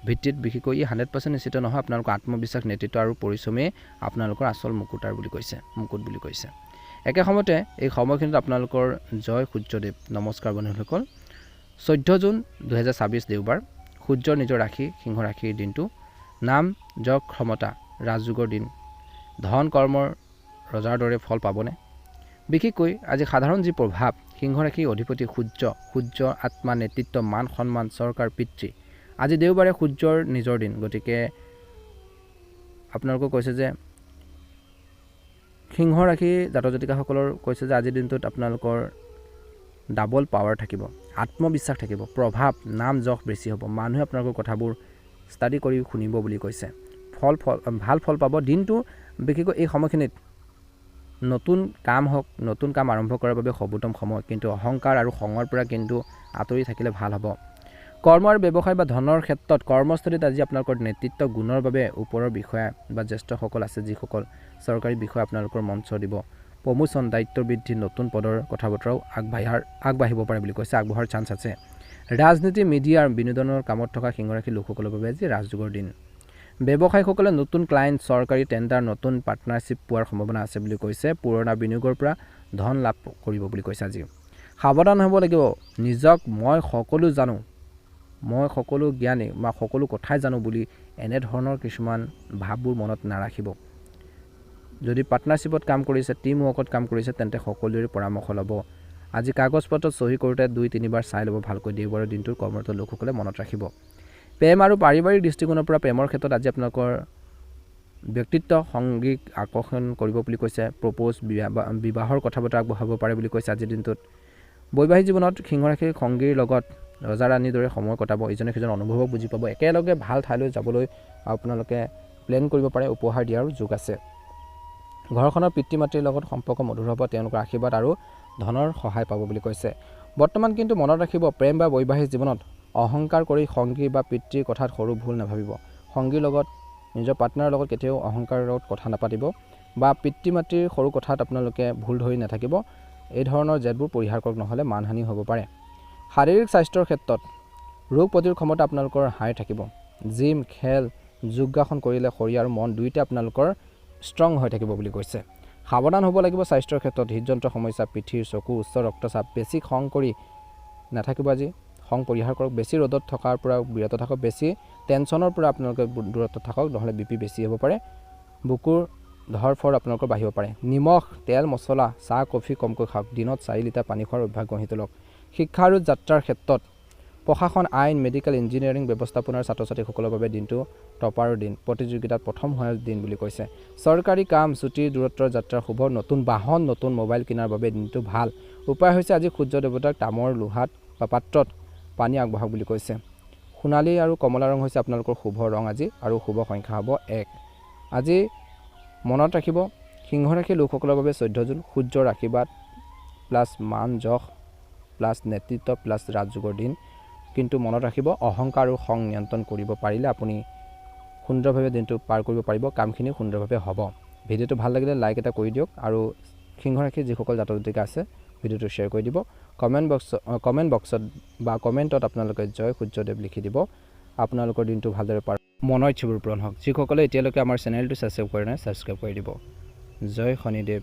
ভিত্তিত বিশেষকৈ 100% নিশ্চিত নহয় আপোনালোকৰ আত্মবিশ্বাস নেতৃত্ব আৰু পৰিশ্ৰমে আপোনালোকৰ আচল মুকুট বুলি কৈছে একে সময়তে এই সময়খিনিত আপোনালোকৰ জয় সূৰ্যদেৱ নমস্কাৰ বন্ধুসকল 14 জুন 2026 দেওবাৰ সূৰ্যৰ নিজৰ ৰাশি সিংহ ৰাশিৰ দিনটো নাম যশ ক্ষমতা ৰাজযোগৰ দিন ধন কৰ্মৰ ৰজাৰ দৰে ফল পাবনে বিশেষকৈ আজি সাধাৰণ যি প্ৰভাৱ সিংহ ৰাশিৰ অধিপতি সূৰ্য আত্মা নেতৃত্ব মান সন্মান চৰকাৰ পিতৃ আজি দেওবাৰে সূৰ্যৰ নিজৰ দিন গতিকে আপোনালোকক কৈছে যে সিংহ ৰাশি জাতক-জাতিকাসকলৰ কৈছে যে আজিৰ দিনটোত আপোনালোকৰ ডাবল পাৱাৰ থাকিব আত্মবিশ্বাস থাকিব প্ৰভাৱ নাম যশ বেছি হ'ব মানুহে আপোনালোকৰ কথাবোৰ ষ্টাডি কৰি শুনিব বুলি কৈছে ভাল ফল পাব দিনটো বিশেষকৈ এই সময়খিনিত নতুন কাম আৰম্ভ কৰাৰ বাবে সৰ্বোত্তম সময় কিন্তু অহংকাৰ আৰু খঙৰ পৰা কিন্তু আঁতৰি থাকিলে ভাল হ'ব কৰ্ম আৰু ব্যৱসায় বা ধনৰ ক্ষেত্ৰত কৰ্মস্থলীত আজি আপোনালোকৰ নেতৃত্ব গুণৰ বাবে ওপৰৰ বিষয়া বা জ্যেষ্ঠসকল আছে যিসকল চৰকাৰী বিষয়া আপোনালোকৰ মঞ্চ দিব প্ৰমোচন দায়িত্ব বৃদ্ধি নতুন পদৰ কথা বতৰাও আগবাঢ়িব পাৰে বুলি কৈছে আগবঢ়াৰ চান্স আছে ৰাজনীতি মিডিয়া আৰু বিনোদনৰ কামত থকা সিংহ ৰাশি লোকসকলৰ বাবে আজি ৰাজযোগৰ দিন ব্যৱসায়ীসকলে নতুন ক্লায়েণ্ট চৰকাৰী টেণ্ডাৰ নতুন পাৰ্টনাৰশ্বিপ পোৱাৰ সম্ভাৱনা আছে বুলি কৈছে পুৰণা বিনিয়োগৰ পৰা ধন লাভ কৰিব বুলি কৈছে আজি সাৱধান হ'ব লাগিব নিজক মই সকলো জ্ঞানী বা সকলো কথাই জানো বুলি এনে ধৰণৰ কিছুমান ভাৱবোৰ মনত নাৰাখিব যদি পাৰ্টনাৰশ্বিপত কাম কৰিছে টিম ৱৰ্কত কাম কৰিছে তেন্তে সকলোৰে পৰামৰ্শ ল'ব আজি কাগজ পত্ৰত চহী কৰোঁতে 2-3 বাৰ চাই ল'ব ভালকৈ দেওবাৰৰ দিনটোৰ কৰ্মৰত লোকসকলে মনত ৰাখিব প্ৰেম আৰু পাৰিবাৰিক দৃষ্টিকোণৰ পৰা প্ৰেমৰ ক্ষেত্ৰত আজি আপোনালোকৰ ব্যক্তিত্ব সংগীক আকৰ্ষণ কৰিব বুলি কৈছে প্ৰপ'জ বিবাহৰ কথা বতৰা আগবঢ়াব পাৰে বুলি কৈছে আজিৰ দিনটোত বৈবাহিক জীৱনত সিংহ ৰাশিৰ সংগীৰ লগত ৰজা ৰাণীৰ দৰে সময় কটাব ইজনে সিজনৰ অনুভৱক বুজি পাব একেলগে ভাল ঠাইলৈ যাবলৈ আপোনালোকে প্লেন কৰিব পাৰে উপহাৰ দিয়াৰ যোগ আছে ঘৰখনৰ পিতৃ মাতৃৰ লগত সম্পৰ্ক মধুৰ হ'ব তেওঁলোকৰ আশীৰ্বাদ আৰু ধনৰ সহায় পাব বুলি কৈছে বৰ্তমান কিন্তু মনত ৰাখিব প্ৰেম বা বৈবাহিক জীৱনত অহংকাৰ কৰি সংগী বা পিতৃৰ কথাত সৰু ভুল নাভাবিব সংগীৰ লগত নিজৰ পাৰ্টনাৰৰ লগত কেতিয়াও অহংকাৰত কথা নাপাতিব বা পিতৃ মাতৃৰ সৰু কথাত আপোনালোকে ভুল ধৰি নাথাকিব এই ধৰণৰ জেদবোৰ পৰিহাৰ কৰক নহ'লে মানহানি হ'ব পাৰে শাৰীৰিক স্বাস্থ্যৰ ক্ষেত্ৰত ৰোগ প্ৰতিৰোধ ক্ষমতা আপোনালোকৰ হাই থাকিব জিম খেল যোগাসন কৰিলে শৰীৰ আৰু মন দুয়োটা আপোনালোকৰ ষ্ট্ৰং হৈ থাকিব বুলি কৈছে সাৱধান হ'ব লাগিব স্বাস্থ্যৰ ক্ষেত্ৰত হৃদযন্ত্ৰ সমস্যা পিঠিৰ চকু উচ্চ ৰক্তচাপ বেছি খং কৰি নাথাকিব আজি খং পৰিহাৰ কৰক বেছি ৰ'দত থকাৰ পৰা বিৰত থাকক বেছি টেনশ্যনৰ পৰা আপোনালোকে দূৰত থাকক নহ'লে বিপি বেছি হ'ব পাৰে বুকুৰ ধৰফৰ আপোনালোকৰ বাঢ়িব পাৰে নিমখ তেল মছলা চাহ কফি কমকৈ খাওক দিনত 4 লিটাৰ পানী খোৱাৰ অভ্যাস গঢ়ি তোলক শিক্ষা আৰু যাত্ৰাৰ ক্ষেত্ৰত প্ৰশাসন আইন মেডিকেল ইঞ্জিনিয়াৰিং ব্যৱস্থাপনাৰ ছাত্ৰ ছাত্ৰীসকলৰ বাবে দিনটো টপাৰৰ দিন প্ৰতিযোগিতাত প্ৰথম হোৱাৰ দিন বুলি কৈছে চৰকাৰী কাম ছুটিৰ দূৰত্বৰ যাত্ৰাৰ শুভ নতুন বাহন নতুন মোবাইল কিনাৰ বাবে দিনটো ভাল উপায় হৈছে আজি সূৰ্য দেৱতাক তামৰ লোহাত বা পাত্ৰত পানী আগবঢ়াওক বুলি কৈছে সোণালী আৰু কমলা ৰং হৈছে আপোনালোকৰ শুভ ৰং আজি আৰু শুভ সংখ্যা হ'ব 1 আজি মনত ৰাখিব সিংহ ৰাশিৰ লোকসকলৰ বাবে 14 জুন সূৰ্যৰ আশীৰ্বাদ প্লাছ মান যশ প্লাছ নেতৃত্ব প্লাছ ৰাজযোগৰ দিন কিন্তু মনত ৰাখিব অহংকাৰ আৰু খং নিয়ন্ত্ৰণ কৰিব পাৰিলে আপুনি সুন্দৰভাৱে দিনটো পাৰ কৰিব পাৰিব কামখিনি সুন্দৰভাৱে হ'ব ভিডিঅ'টো ভাল লাগিলে লাইক এটা কৰি দিয়ক আৰু সিংহ ৰাশিৰ যিসকল জাতক জাতিকা আছে ভিডিঅ'টো শ্বেয়াৰ কৰি দিব কমেণ্ট বক্সত বা কমেণ্টত আপোনালোকে জয় সূৰ্যদেৱ লিখি দিব আপোনালোকৰ দিনটো ভালদৰে পাৰ মনৰ ইচ্ছাবোৰ পূৰণ হওক যিসকলে এতিয়ালৈকে আমাৰ চেনেলটো ছাবস্ক্ৰাইব কৰা নাই ছাবস্ক্ৰাইব কৰি দিব জয় শনিদেৱ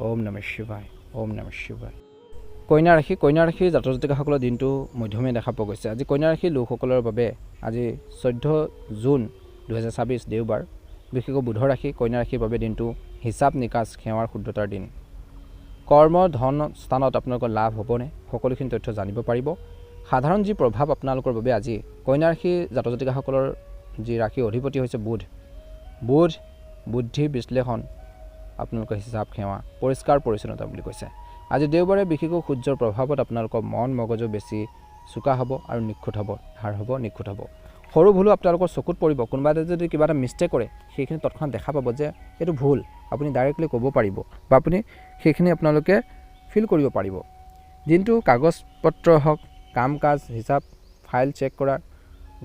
ওম নমঃ শিৱায় ওম নমঃ শিৱায় কন্যা ৰাশিৰ জাতক জাতিকাসকলৰ দিনটো মধ্যমীয়া দেখা পোৱা গৈছে আজি কন্যা ৰাশিৰ লোকসকলৰ বাবে আজি 14 জুন 2026 দেওবাৰ বিশেষকৈ বুধ ৰাশি কন্যা ৰাশিৰ বাবে দিনটো হিচাপ নিকাচ সেৱাৰ শুদ্ধতাৰ দিন কৰ্ম ধন স্থানত আপোনালোকৰ লাভ হ'বনে সকলোখিনি তথ্য জানিব পাৰিব সাধাৰণ যি প্ৰভাৱ আপোনালোকৰ বাবে আজি কন্যা ৰাশিৰ জাতক জাতিকাসকলৰ যি ৰাশিৰ অধিপতি হৈছে বুধ বুদ্ধি বিশ্লেষণ আপোনালোকৰ হিচাপ সেৱা পৰিষ্কাৰ পৰিচ্ছন্নতা বুলি কৈছে আজি দেওবাৰে বিশেষকৈ সূৰ্যৰ প্ৰভাৱত আপোনালোকৰ মন মগজু বেছি চোকা হ'ব আৰু নিখুঁত হ'ব নিখুঁত হ'ব সৰু ভুলো আপোনালোকৰ চকুত পৰিব কোনোবা যদি কিবা এটা মিষ্টেক কৰে সেইখিনি তৎক্ষণাত দেখা পাব যে এইটো ভুল আপুনি ডাইৰেক্টলি ক'ব পাৰিব বা আপুনি সেইখিনি আপোনালোকে ফিল কৰিব পাৰিব দিনটো কাগজ পত্ৰ হওক কাম কাজ হিচাপ ফাইল চেক কৰা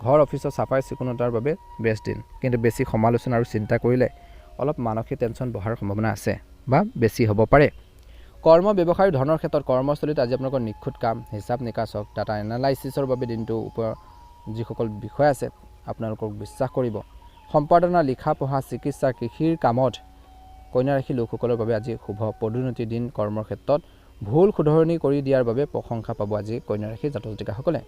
ঘৰ অফিচৰ চাফাই চিকুণতাৰ বাবে বেষ্ট দিন কিন্তু বেছি সমালোচনা আৰু চিন্তা কৰিলে অলপ মানসিক টেনশ্যন বহাৰ সম্ভাৱনা আছে বা বেছি হ'ব পাৰে কৰ্ম ব্যৱসায়ৰ ধনৰ ক্ষেত্ৰত কৰ্মস্থলীত আজি আপোনালোকৰ নিখুঁত কাম হিচাপ নিকাচ হওক ডাটা এনালাইচিছৰ বাবে দিনটো ওপৰত যিসকল বিষয় আছে আপোনালোকক বিশ্বাস কৰিব সম্পাদনা লিখা পঢ়া চিকিৎসা কৃষিৰ কামত কন্যা ৰাশি লোকসকলৰ বাবে আজি শুভ পদোন্নতি দিন কৰ্মৰ ক্ষেত্ৰত ভুল শুধৰণি কৰি দিয়াৰ বাবে প্ৰশংসা পাব আজি কন্যা ৰাশি জাতক জাতিকাসকলে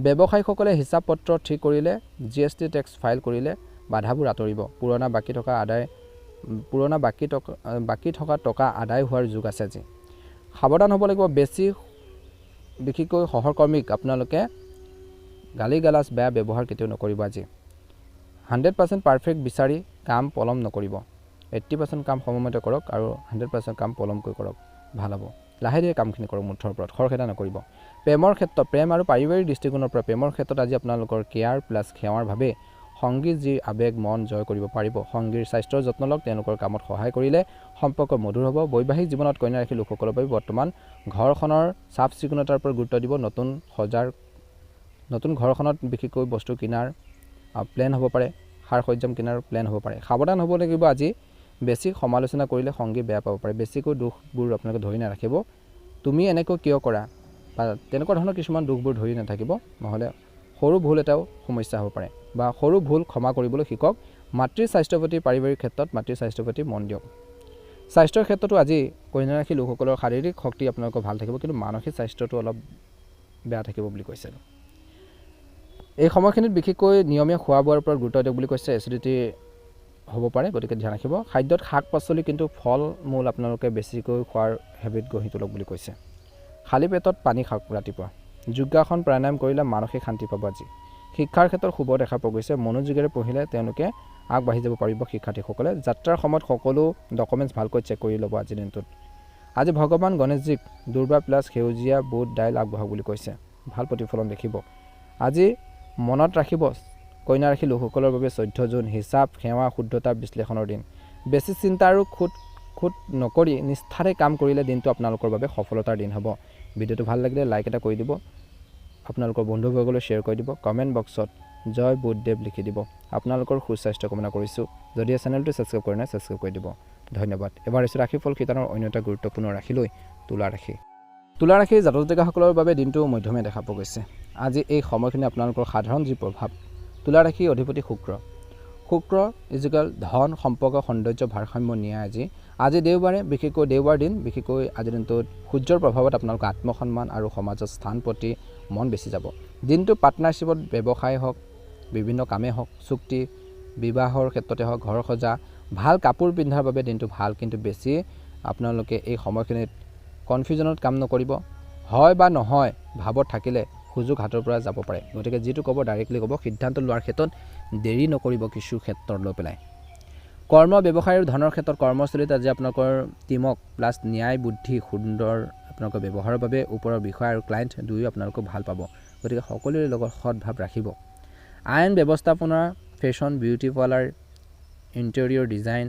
ব্যৱসায়ীসকলে হিচাপ পত্ৰ ঠিক কৰিলে GST টেক্স ফাইল কৰিলে বাধাবোৰ আঁতৰিব পুৰণা বাকী থকা টকা আদায় হোৱাৰ যুগ আছে আজি সাৱধান হ'ব লাগিব বেছি বিশেষকৈ সহকৰ্মীক আপোনালোকে গালি গালাজ বেয়া ব্যৱহাৰ কেতিয়াও নকৰিব আজি 100% পাৰফেক্ট বিচাৰি কাম পলম নকৰিব 80% কাম সময়মতে কৰক আৰু 100% কাম পলমকৈ কৰক ভাল হ'ব লাহে লাহে কামখিনি কৰক মুঠৰ ওপৰত খৰখেদা নকৰিব প্ৰেমৰ ক্ষেত্ৰত প্ৰেম আৰু পাৰিবাৰিক দৃষ্টিকোণৰ পৰা প্ৰেমৰ ক্ষেত্ৰত আজি আপোনালোকৰ কেয়াৰ প্লাছ সেৱাৰ ভাৱে সংগীৰ যি আবেগ মন জয় কৰিব পাৰিব সংগীৰ স্বাস্থ্যৰ যত্ন লওক তেওঁলোকৰ কামত সহায় কৰিলে সম্পৰ্ক মধুৰ হ'ব বৈবাহিক জীৱনত কন্যা ৰাশি লোকসকলৰ বাবে বৰ্তমান ঘৰখনৰ চাফ চিকুণতাৰ ওপৰত গুৰুত্ব দিব নতুন ঘৰখনত বিশেষকৈ বস্তু কিনাৰ প্লেন হ'ব পাৰে সাৰ সজ্জাম কিনাৰ প্লেন হ'ব পাৰে সাৱধান হ'ব লাগিব আজি বেছি সমালোচনা কৰিলে সংগী বেয়া পাব পাৰে বেছিকৈ দুখবোৰ আপোনালোকে ধৰি নাৰাখিব তুমি এনেকৈ কিয় কৰা বা তেনেকুৱা ধৰণৰ কিছুমান দুখবোৰ ধৰি নাথাকিব নহ'লে সৰু ভুল এটাও সমস্যা হ'ব পাৰে বা সৰু ভুল ক্ষমা কৰিবলৈ শিকক মাতৃৰ স্বাস্থ্যৰ প্ৰতি পাৰিবাৰিক ক্ষেত্ৰত মাতৃৰ স্বাস্থ্যৰ প্ৰতি মন দিয়ক স্বাস্থ্যৰ ক্ষেত্ৰতো আজি কন্যা ৰাশি লোকসকলৰ শাৰীৰিক শক্তি আপোনালোকৰ ভাল থাকিব কিন্তু মানসিক স্বাস্থ্যটো অলপ বেয়া থাকিব বুলি কৈছে এই সময়খিনিত বিশেষকৈ নিয়মীয়া খোৱা বোৱাৰ ওপৰত গুৰুত্ব দিয়ক বুলি কৈছে এচিডিটি হ'ব পাৰে গতিকে ধ্যান ৰাখিব খাদ্যত শাক পাচলি কিন্তু ফল মূল আপোনালোকে বেছিকৈ খোৱাৰ হেবিট গঢ়ি তোলক বুলি কৈছে খালী পেটত পানী খাওক ৰাতিপুৱা যোগাসন প্ৰাণায়াম কৰিলে মানসিক শান্তি পাব আজি শিক্ষাৰ ক্ষেত্ৰত শুভ দেখা পোৱা গৈছে মনোযোগেৰে পঢ়িলে তেওঁলোকে আগবাঢ়ি যাব পাৰিব শিক্ষাৰ্থীসকলে যাত্ৰাৰ সময়ত সকলো ডকুমেণ্টছ ভালকৈ চেক কৰি ল'ব আজিৰ দিনটোত আজি ভগৱান গণেশজীক দুৰ্বা প্লাছ সেউজীয়া বুট দাইল আগবঢ়াওক বুলি কৈছে ভাল প্ৰতিফলন দেখিব আজি মনত ৰাখিব কন্যা ৰাশি লোকসকলৰ বাবে 14 জুন হিচাপ সেৱা শুদ্ধতা বিশ্লেষণৰ দিন বেছি চিন্তা আৰু খুট নকৰি নিষ্ঠাৰে কাম কৰিলে দিনটো আপোনালোকৰ বাবে সফলতাৰ দিন হ'ব ভিডিঅ'টো ভাল লাগিলে লাইক এটা কৰি দিব আপোনালোকৰ বন্ধুবৰ্গলৈ শ্বেয়াৰ কৰি দিব কমেণ্ট বক্সত জয় বুদ্ধদেৱ লিখি দিব আপোনালোকৰ সুস্বাস্থ্য কামনা কৰিছোঁ যদি এই চেনেলটো ছাবস্ক্ৰাইব কৰা নাই ছাবস্ক্ৰাইব কৰি দিব ধন্যবাদ এবাৰ এসে ৰাশিফল শিতানৰ অন্য এটা গুৰুত্বপূৰ্ণ ৰাশি লৈ তুলা ৰাশি জাতক জাতিকাসকলৰ বাবে দিনটো মধ্যমীয়া দেখা পোৱা গৈছে আজি এই সময়খিনি আপোনালোকৰ সাধাৰণ যি প্ৰভাৱ তুলা ৰাশি অধিপতি শুক্ৰ ইজিকেল ধন সম্পৰ্ক সৌন্দৰ্য ভাৰসাম্য ন্যায় আজি দেওবাৰে বিশেষকৈ দেওবাৰ দিন বিশেষকৈ আজিৰ দিনটোত সূৰ্যৰ প্ৰভাৱত আপোনালোকৰ আত্মসন্মান আৰু সমাজৰ স্থান প্ৰতি মন বেছি যাব দিনটো পাৰ্টনাৰশ্বিপত ব্যৱসায় হওক বিভিন্ন কামে হওক চুক্তি বিবাহৰ ক্ষেত্ৰতে হওক ঘৰ সজা ভাল কাপোৰ পিন্ধাৰ বাবে দিনটো ভাল কিন্তু বেছি আপোনালোকে এই সময়খিনিত কনফিউজনত কাম নকৰিব হয় বা নহয় ভাৱত থাকিলে সুযোগ হাতৰ পৰা যাব পাৰে গতিকে যিটো ক'ব ডাইৰেক্টলি ক'ব সিদ্ধান্ত লোৱাৰ ক্ষেত্ৰত দেৰি নকৰিব কিছু ক্ষেত্ৰত লৈ পেলাই কৰ্ম ব্যৱসায়ৰ ধনৰ ক্ষেত্ৰত কৰ্মস্থলীত আজি আপোনালোকৰ টিমক প্লাছ ন্যায় বুদ্ধি সুন্দৰ আপোনালোকৰ ব্যৱহাৰৰ বাবে ওপৰৰ বিষয় আৰু ক্লায়েণ্ট দুয়ো আপোনালোকক ভাল পাব গতিকে সকলোৰে লগত সৎভাৱ ৰাখিব আইন ব্যৱস্থাপনা fashion beauty parlour interior design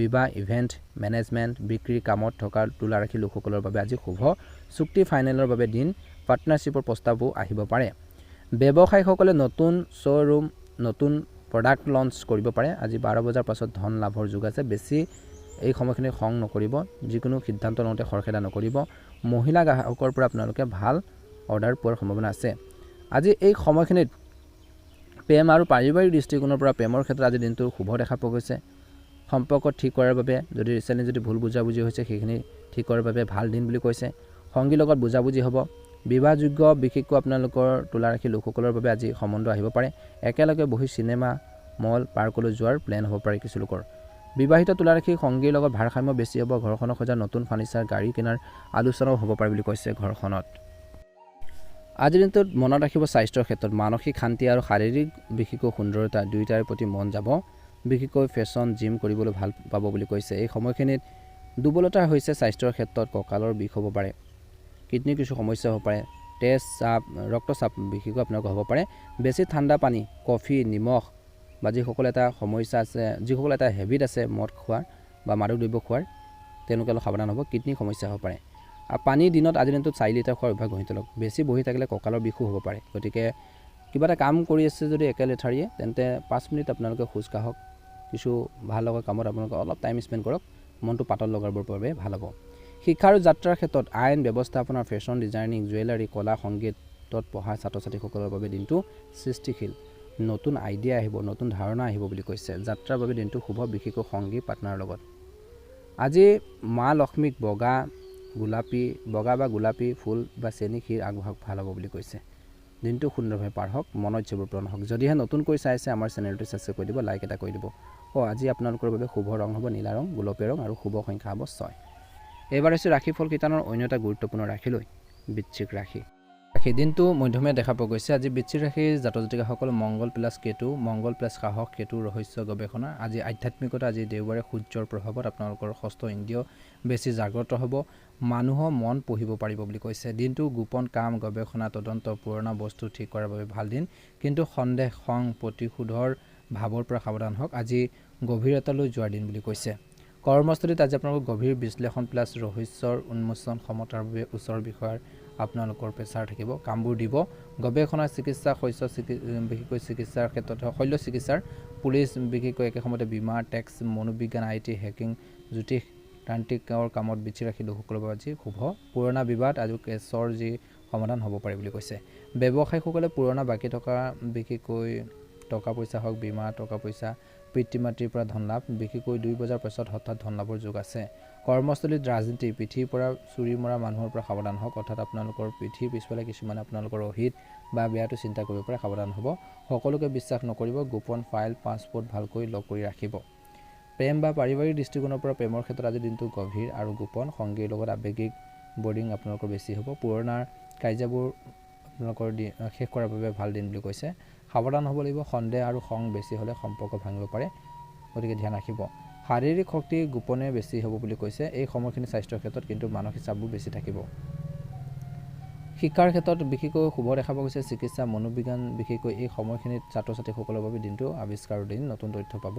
বিবাহ ইভেণ্ট মেনেজমেণ্ট বিক্ৰী কামত থকা তুলা ৰাশি লোকসকলৰ বাবে আজি শুভ চুক্তি ফাইনেলৰ বাবে দিন পাৰ্টনাৰশ্বিপৰ প্ৰস্তাৱো আহিব পাৰে ব্যৱসায়ীসকলে নতুন শ্ব'ৰুম নতুন প্ৰডাক্ট লঞ্চ কৰিব পাৰে আজি 12 বজাৰ পাছত ধন লাভৰ যুগ আছে বেছি এই সময়খিনি খং নকৰিব যিকোনো সিদ্ধান্ত লওঁতে খৰখেদা নকৰিব মহিলা গ্ৰাহকৰ পৰা আপোনালোকে ভাল অৰ্ডাৰ পোৱাৰ সম্ভাৱনা আছে আজি এই সময়খিনিত প্ৰেম আৰু পাৰিবাৰিক দৃষ্টিকোণৰ পৰা প্ৰেমৰ ক্ষেত্ৰত আজি দিনটো শুভ দেখা পোৱা গৈছে সম্পৰ্ক ঠিক কৰাৰ বাবে যদি ৰিচেণ্টলি যদি ভুল বুজাবুজি হৈছে সেইখিনি ঠিক কৰাৰ বাবে ভাল দিন বুলি কৈছে সংগীৰ লগত বুজাবুজি হ'ব বিবাহযোগ্য বিশেষকৈ আপোনালোকৰ তুলা ৰাশি লোকসকলৰ বাবে আজি সম্বন্ধ আহিব পাৰে একেলগে বহি চিনেমা মল পাৰ্কলৈ যোৱাৰ প্লেন হ'ব পাৰে কিছু লোকৰ বিবাহিত তুলা ৰাশি সংগীৰ লগত ভাৰসাম্য বেছি হ'ব ঘৰখনৰ সজাৰ নতুন ফাৰ্নিচাৰ গাড়ী কিনাৰ আলোচনাও হ'ব পাৰে বুলি কৈছে ঘৰখনত আজিৰ দিনটোত মনত ৰাখিব স্বাস্থ্যৰ ক্ষেত্ৰত মানসিক শান্তি আৰু শাৰীৰিক বিশেষকৈ সুন্দৰতা দুয়োটাৰ প্ৰতি মন যাব বিশেষকৈ ফেশ্বন জিম কৰিবলৈ ভাল পাব বুলি কৈছে এই সময়খিনিত দুৰ্বলতা হৈছে স্বাস্থ্যৰ ক্ষেত্ৰত কঁকালৰ বিষ হ'ব পাৰে কিডনিৰ কিছু সমস্যা হ'ব পাৰে তেজ চাপ ৰক্তচাপ বিশেষকৈ আপোনালোকৰ হ'ব পাৰে বেছি ঠাণ্ডা পানী কফি নিমখ বা যিসকল এটা সমস্যা আছে যিসকল এটা হেবিট আছে মদ খোৱাৰ বা মাদক দ্ৰব্য খোৱাৰ তেওঁলোকে অলপ সাৱধান হ'ব কিডনিৰ সমস্যা হ'ব পাৰে আৰু পানী দিনত আজিৰ দিনটোত 4 লিটাৰ খোৱাৰ অভ্যাস গঢ়ি তোলক বেছি বহি থাকিলে কঁকালৰ বিষো হ'ব পাৰে গতিকে কিবা এটা কাম কৰি আছে যদি একেলেঠাৰিয়ে তেন্তে 5 মিনিট আপোনালোকে খোজ কাঢ়ক কিছু ভাল লগা কামত আপোনালোকে অলপ টাইম স্পেণ্ড কৰক মনটো পাতল লগাবৰ বাবে ভাল হ'ব শিক্ষা আৰু যাত্ৰাৰ ক্ষেত্ৰত আইন ব্যৱস্থাপনা ফেশ্বন ডিজাইনিং জুৱেলাৰী কলা সংগীতত পঢ়া ছাত্ৰ ছাত্ৰীসকলৰ বাবে দিনটো সৃষ্টিশীল নতুন আইডিয়া আহিব নতুন ধাৰণা আহিব বুলি কৈছে যাত্ৰাৰ বাবে দিনটো শুভ বিশেষকৈ সংগী পাৰ্টনাৰৰ লগত আজি মা লক্ষ্মীক বগা বা গোলাপী ফুল বা চেনি ক্ষীৰ আগবঢ়াওক ভাল হ'ব বুলি কৈছে দিনটো সুন্দৰভাৱে পাৰ হওক মনত যিবোৰ পূৰণ হওক যদিহে নতুনকৈ চাইছে আমাৰ চেনেলটো ছাবস্ক্ৰাইব কৰি দিব লাইক এটা কৰি দিব আজি আপোনালোকৰ বাবে শুভ ৰং হ'ব নীলা ৰং গোলপীয়া ৰং আৰু শুভ সংখ্যা হ'ব 6 এইবাৰ হৈছে ৰাশিফল কিতানৰ অন্য এটা গুৰুত্বপূৰ্ণ ৰাশিলৈ বৃশ্চিক ৰাশি দিনটো মধ্যমীয়া দেখা পোৱা গৈছে আজি বৃশ্চিক ৰাশিৰ জাতক জাতিকাসকল মংগল প্লাছ কেতু মংগল প্লাছ সাহস কেতু ৰহস্য গৱেষণা আজি আধ্যাত্মিকতা আজি দেওবাৰে সূৰ্যৰ প্ৰভাৱত আপোনালোকৰ ষষ্ঠ ইন্দ্ৰিয় বেছি জাগ্ৰত হ'ব মানুহৰ মন পঢ়িব পাৰিব বুলি কৈছে দিনটো গোপন কাম গৱেষণা তদন্ত পুৰণা বস্তু ঠিক কৰাৰ বাবে ভাল দিন কিন্তু সন্দেহ খং প্ৰতিশোধৰ ভাৱৰ পৰা সাৱধান হওক আজি গভীৰতালৈ যোৱাৰ দিন বুলি কৈছে কৰ্মস্থলীত আজি আপোনালোকৰ গভীৰ বিশ্লেষণ প্লাছ ৰহস্যৰ উন্মোচন ক্ষমতাৰ বাবে ওচৰৰ বিষয়ৰ আপোনালোকৰ প্ৰেছাৰ থাকিব কামবোৰ দিব গৱেষণা চিকিৎসা বিশেষকৈ চিকিৎসাৰ ক্ষেত্ৰত শল্য চিকিৎসাৰ পুলিচ বিশেষকৈ একে সময়তে বীমা টেক্স মনোবিজ্ঞান IT হেকিং জ্যোতিষ তান্ত্ৰিকৰ কামত বিচি ৰাখি লোকসকলৰ বাবে আজি শুভ পুৰণা বিবাদ আজি কেছৰ যি সমাধান হ'ব পাৰে বুলি কৈছে ব্যৱসায়ীসকলে পুৰণা বাকী থকা বিশেষকৈ টকা পইচা হওক বীমা টকা পইচা পিতৃ মাতৃৰ পৰা ধন লাভ বিশেষকৈ 2 বজাৰ পিছত হঠাৎ ধন লাভৰ যোগ আছে কৰ্মস্থলীত ৰাজনীতি পিঠিৰ পৰা চুৰি মৰা মানুহৰ পৰা সাৱধান হওক অৰ্থাৎ আপোনালোকৰ পিঠিৰ পিছফালে কিছুমান আপোনালোকৰ অহিত বা বেয়াটো চিন্তা কৰিব পাৰে সাৱধান হ'ব সকলোকে বিশ্বাস নকৰিব গোপন ফাইল পাছপোৰ্ট ভালকৈ লক কৰি ৰাখিব প্ৰেম বা পাৰিবাৰিক দৃষ্টিকোণৰ পৰা প্ৰেমৰ ক্ষেত্ৰত আজি দিনটো গভীৰ আৰু গোপন সংগীৰ লগত আৱেগিক বৰ্ডিং আপোনালোকৰ বেছি হ'ব পুৰণাৰ কাৰ্যবোৰ আপোনালোকৰ শেষ কৰাৰ বাবে ভাল দিন বুলি কৈছে সাৱধান হ'ব লাগিব সন্দেহ আৰু খং বেছি হ'লে সম্পৰ্ক ভাঙিব পাৰে গতিকে ধ্যান ৰাখিব শাৰীৰিক শক্তি গোপনে বেছি হ'ব বুলি কৈছে এই সময়খিনি স্বাস্থ্যৰ ক্ষেত্ৰত কিন্তু মানসিক চাপবোৰ বেছি থাকিব শিক্ষাৰ ক্ষেত্ৰত বিশেষকৈ শুভ দেখা পোৱা গৈছে চিকিৎসা মনোবিজ্ঞান বিশেষকৈ এই সময়খিনিত ছাত্ৰ ছাত্ৰীসকলৰ বাবে দিনটো আৱিষ্কাৰৰ দিন নতুন তথ্য পাব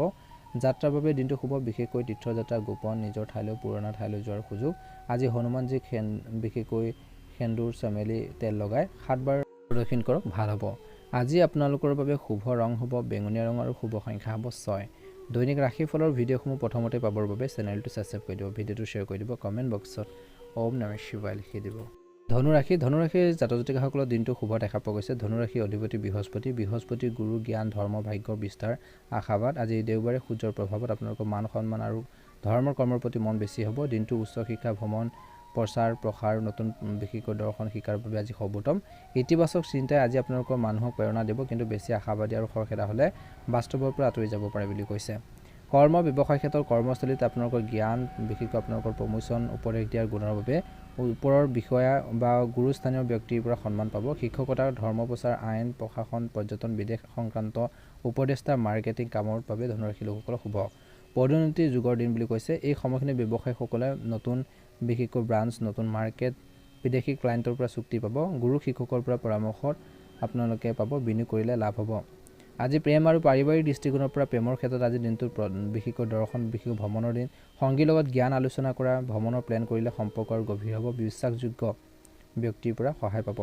যাত্ৰাৰ বাবে দিনটো শুভ বিশেষকৈ তীৰ্থযাত্ৰা গোপন নিজৰ ঠাইলৈ পুৰণা ঠাইলৈ যোৱাৰ সুযোগ আজি হনুমানজীক বিশেষকৈ সেন্দুৰ চমেলি তেল লগাই 7 বাৰ প্ৰদক্ষিণ কৰক ভাল হ'ব আজি আপোনালোকৰ বাবে শুভ ৰং হ'ব বেঙুনীয়া ৰং আৰু শুভ সংখ্যা হ'ব 6 দৈনিক ৰাশিফলৰ ভিডিঅ'সমূহ প্ৰথমতে পাবৰ বাবে চেনেলটো ছাবস্ক্ৰাইব কৰি দিব ভিডিঅ'টো শ্বেয়াৰ কৰি দিব কমেণ্ট বক্সত ওম নমঃ শিৱায় লিখি দিব ধনুৰাশিৰ জাতক জাতিকাসকলৰ দিনটো শুভ দেখা পোৱা গৈছে ধনুৰাশিৰ অধিপতি বৃহস্পতি গুৰু জ্ঞান ধৰ্ম ভাগ্যৰ বিস্তাৰ আশাবাদ আজি দেওবাৰে সূৰ্যৰ প্ৰভাৱত আপোনালোকৰ মান সন্মান আৰু ধৰ্মৰ কৰ্মৰ প্ৰতি মন বেছি হ'ব দিনটো উচ্চ শিক্ষা ভ্ৰমণ প্ৰসাৰ নতুন বিশেষকৈ দৰ্শন শিকাৰ বাবে আজি সৰ্বোত্তম ইতিবাচক চিন্তাই আজি আপোনালোকৰ মানুহক প্ৰেৰণা দিব কিন্তু বেছি আশাবাদী আৰু খৰখেদা হ'লে বাস্তৱৰ পৰা আঁতৰি যাব পাৰে বুলি কৈছে কৰ্ম ব্যৱসায় ক্ষেত্ৰত কৰ্মস্থলীত আপোনালোকৰ জ্ঞান বিশেষকৈ আপোনালোকৰ প্ৰমোচন উপদেশ দিয়াৰ গুণৰ বাবে ওপৰৰ বিষয়া বা গুৰুস্থানীয় ব্যক্তিৰ পৰা সন্মান পাব শিক্ষকতা ধৰ্ম প্ৰচাৰ আইন প্ৰশাসন পৰ্যটন বিদেশ সংক্ৰান্ত উপদেষ্টা মাৰ্কেটিং কামৰ বাবে ধনুৰাশি লোকসকলৰ শুভ পদোন্নতিৰ যুগৰ দিন বুলি কৈছে এই সময়খিনি ব্যৱসায়ীসকলে নতুন বিশেষকৈ ব্ৰাঞ্চ নতুন মাৰ্কেট বিদেশী ক্লায়েণ্টৰ পৰা চুক্তি পাব গুৰু শিক্ষকৰ পৰা পৰামৰ্শত আপোনালোকে পাব বিনিয়োগ কৰিলে লাভ হ'ব আজি প্ৰেম আৰু পাৰিবাৰিক দৃষ্টিকোণৰ পৰা প্ৰেমৰ ক্ষেত্ৰত আজি দিনটো বিশেষকৈ দৰ্শন বিশেষ ভ্ৰমণৰ দিন সংগীৰ লগত জ্ঞান আলোচনা কৰা ভ্ৰমণৰ প্লেন কৰিলে সম্পৰ্ক আৰু গভীৰ হ'ব বিশ্বাসযোগ্য ব্যক্তিৰ পৰা সহায় পাব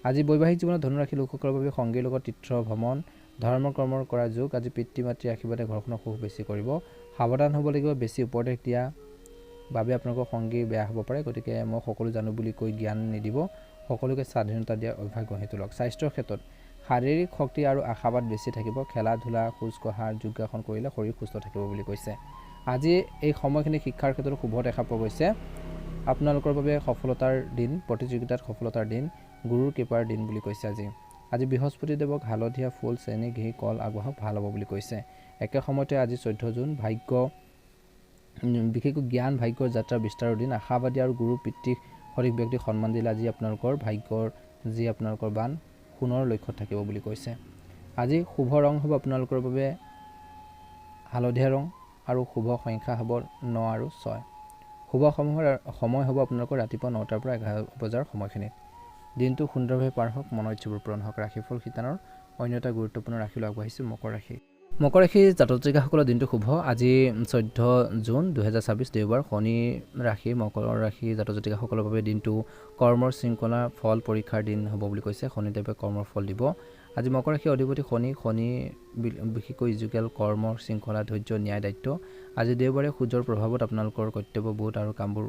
আজি বৈবাহিক জীৱনত ধনুৰাশি লোকসকলৰ বাবে সংগীৰ লগত তীৰ্থ ভ্ৰমণ ধৰ্ম কৰ্মৰ কৰা যোগ আজি পিতৃ মাতৃৰ আশীৰ্বাদে ঘৰখনৰ সুখ বেছি কৰিব সাৱধান হ'ব লাগিব বেছি উপদেশ দিয়া বাবে আপোনালোকৰ সংগী বেয়া হ'ব পাৰে গতিকে মই সকলো জানো বুলি কৈ জ্ঞান নিদিব সকলোকে স্বাধীনতা দিয়া অভ্যাস গঢ়ি তোলক স্বাস্থ্যৰ ক্ষেত্ৰত শাৰীৰিক শক্তি আৰু আশাবাদ বেছি থাকিব খেলা ধূলা খোজ কঢ়া যোগাসন কৰিলে শৰীৰ সুস্থ থাকিব বুলি কৈছে আজি এই সময়খিনি শিক্ষাৰ ক্ষেত্ৰত শুভ দেখা পোৱা গৈছে আপোনালোকৰ বাবে সফলতাৰ দিন প্ৰতিযোগিতাত সফলতাৰ দিন গুৰুৰ কৃপাৰ দিন বুলি কৈছে আজি বৃহস্পতি দেৱক হালধীয়া ফুল চেনি ঘি কল আগবঢ়াওক ভাল হ'ব বুলি কৈছে একে সময়তে আজি 14 জুন ভাগ্য বিশেষকৈ জ্ঞান ভাগ্যৰ যাত্ৰা বিস্তাৰৰ দিন আশাবাদী আৰু গুৰু পিতৃক সঠিক ব্যক্তিক সন্মান দিলে আজি আপোনালোকৰ ভাগ্যৰ যি আপোনালোকৰ বান সোণৰ লক্ষ্যত থাকিব বুলি কৈছে আজি শুভ ৰং হ'ব আপোনালোকৰ বাবে হালধীয়া ৰং আৰু শুভ সংখ্যা হ'ব 9 আৰু 6 শুভ সময় হ'ব আপোনালোকৰ ৰাতিপুৱা 9টাৰ পৰা 11 বজাৰ সময়খিনিত দিনটো সুন্দৰভাৱে পাৰ হওক মনৰ ইচ্ছাবোৰ পূৰণ হওক ৰাশিফল শিতানৰ অন্য এটা গুৰুত্বপূৰ্ণ ৰাশিলৈ আগবাঢ়িছোঁ মকৰ ৰাশি জাতক জাতিকাসকলৰ দিনটো শুভ আজি 14 জুন 2026 দেওবাৰ শনি ৰাশি মকৰ ৰাশি জাতক জাতিকাসকলৰ বাবে দিনটো কৰ্মৰ শৃংখলা ফল পৰীক্ষাৰ দিন হ'ব বুলি কৈছে শনিদেৱে কৰ্মৰ ফল দিব আজি মকৰ ৰাশিৰ অধিপতি শনি বিশেষকৈ ইজুকেল কৰ্মৰ শৃংখলা ধৈৰ্য ন্যায় দায়িত্ব আজি দেওবাৰে সূৰ্যৰ প্ৰভাৱত আপোনালোকৰ কৰ্তব্যবোধ আৰু কামবোৰ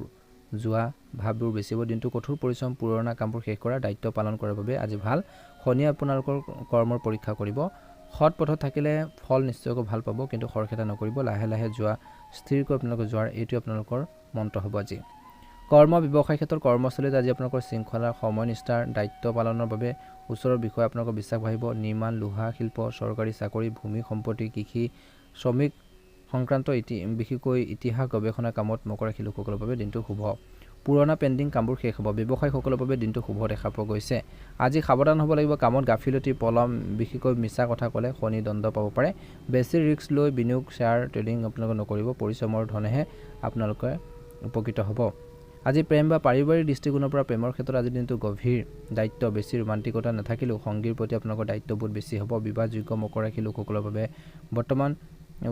যোৱা ভাৱবোৰ বেছি হ'ব। দিনটো কঠোৰ পৰিশ্ৰম, পুৰণা কামবোৰ শেষ কৰা, দায়িত্ব পালন কৰাৰ বাবে আজি ভাল। শনিয়ে আপোনালোকৰ কৰ্মৰ পৰীক্ষা কৰিব। সৎ পথত থাকিলে ফল নিশ্চয়কৈ ভাল পাব, কিন্তু খৰখেদা নকৰিব। লাহে লাহে যোৱা, স্থিৰকৈ আপোনালোকে যোৱাৰ এইটো আপোনালোকৰ মন্ত্ৰ হ'ব আজি। কৰ্ম ব্যৱসায় ক্ষেত্ৰত কৰ্মস্থলীত আজি আপোনালোকৰ শৃংখলা, সময়নিষ্ঠাৰ দায়িত্ব পালনৰ বাবে ওচৰৰ বিষয়ে আপোনালোকৰ বিশ্বাস বাঢ়িব। নিৰ্মাণ, লোহা শিল্প, চৰকাৰী চাকৰি, ভূমি সম্পত্তি, কৃষি, শ্ৰমিক সংক্ৰান্ত বিশেষকৈ ইতিহাস গৱেষণা কামত মকৰ ৰাশি লোকসকলৰ বাবে দিনটো শুভ। পুৰণা পেণ্ডিং কামবোৰ শেষ হ'ব। ব্যৱসায়ীসকলৰ বাবে দিনটো শুভ দেখা পোৱা গৈছে। আজি সাৱধান হ'ব লাগিব। কামত গাফিলতি, পলম, বিশেষকৈ মিছা কথা ক'লে শনি দণ্ড পাব পাৰে। বেছি ৰিস্ক লৈ বিনিয়োগ, শ্বেয়াৰ ট্ৰেডিং আপোনালোকে নকৰিব। পৰিশ্ৰমৰ ধনেহে আপোনালোকে উপকৃত হ'ব। আজি প্ৰেম বা পাৰিবাৰিক দৃষ্টিকোণৰ পৰা প্ৰেমৰ ক্ষেত্ৰত আজিৰ দিনটো গভীৰ। দায়িত্ব, বেছি ৰোমান্টিকতা নাথাকিলেও সংগীৰ প্ৰতি আপোনালোকৰ দায়িত্ববোধ বেছি হ'ব। বিবাহযোগ্য মকৰ ৰাশি লোকসকলৰ বাবে বৰ্তমান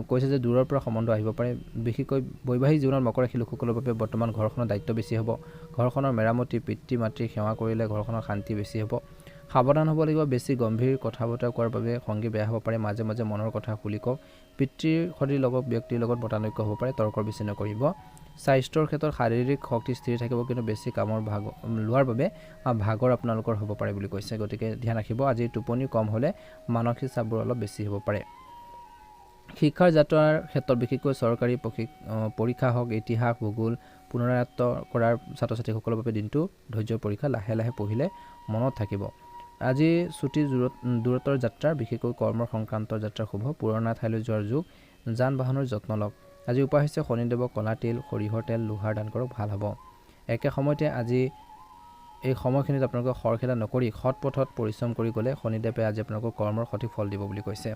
কৈছে যে দূৰৰ পৰা সম্বন্ধ আহিব পাৰে। বিশেষকৈ বৈবাহিক জীৱনত মকৰ ৰাশি লোকসকলৰ বাবে বৰ্তমান ঘৰখনৰ দায়িত্ব বেছি হ'ব। ঘৰখনৰ মেৰামতি, পিতৃ মাতৃৰ সেৱা কৰিলে ঘৰখনৰ শান্তি বেছি হ'ব। সাৱধান হ'ব লাগিব। বেছি গম্ভীৰ কথা বতৰা কোৱাৰ বাবে সংগী বেয়া হ'ব পাৰে। মাজে মাজে মনৰ কথা খুলি কওক। পিতৃৰ সদৃশ লগত ব্যক্তিৰ লগত মতানৈক্য হ'ব পাৰে। তৰ্কৰ বেছি নকৰিব। স্বাস্থ্যৰ ক্ষেত্ৰত শাৰীৰিক শক্তি স্থিৰ থাকিব, কিন্তু বেছি কামৰ ভাগ লোৱাৰ বাবে ভাগৰ আপোনালোকৰ হ'ব পাৰে বুলি কৈছে। গতিকে ধ্যান ৰাখিব। আজি টোপনি কম হ'লে মানসিক চাপবোৰ অলপ বেছি হ'ব পাৰে। শিক্ষাৰ যাত্ৰাৰ ক্ষেত্ৰত বিশেষকৈ চৰকাৰী পৰীক্ষা হওক, ইতিহাস, ভূগোল পুনৰায়ত্ত কৰাৰ ছাত্ৰ ছাত্ৰীসকলৰ বাবে দিনটো ধৈৰ্য্যৰ পৰীক্ষা। লাহে লাহে পঢ়িলে মনত থাকিব। আজি ছুটি দূৰত্বৰ যাত্ৰা, বিশেষকৈ কৰ্মৰ সংক্ৰান্ত যাত্ৰা শুভ। পুৰণা ঠাইলৈ যোৱাৰ যোগ। যান বাহনৰ যত্ন লওক। আজি উপায় হৈছে শনিদেৱক কলা তিল, সৰিয়হৰ তেল, লোহাৰ দান কৰক, ভাল হ'ব। একে সময়তে আজি এই সময়খিনিত আপোনালোকে খৰখেদা নকৰি সৎ পথত পৰিশ্ৰম কৰি গ'লে শনিদেৱে আজি আপোনালোকৰ কৰ্মৰ সঠিক ফল দিব বুলি কৈছে।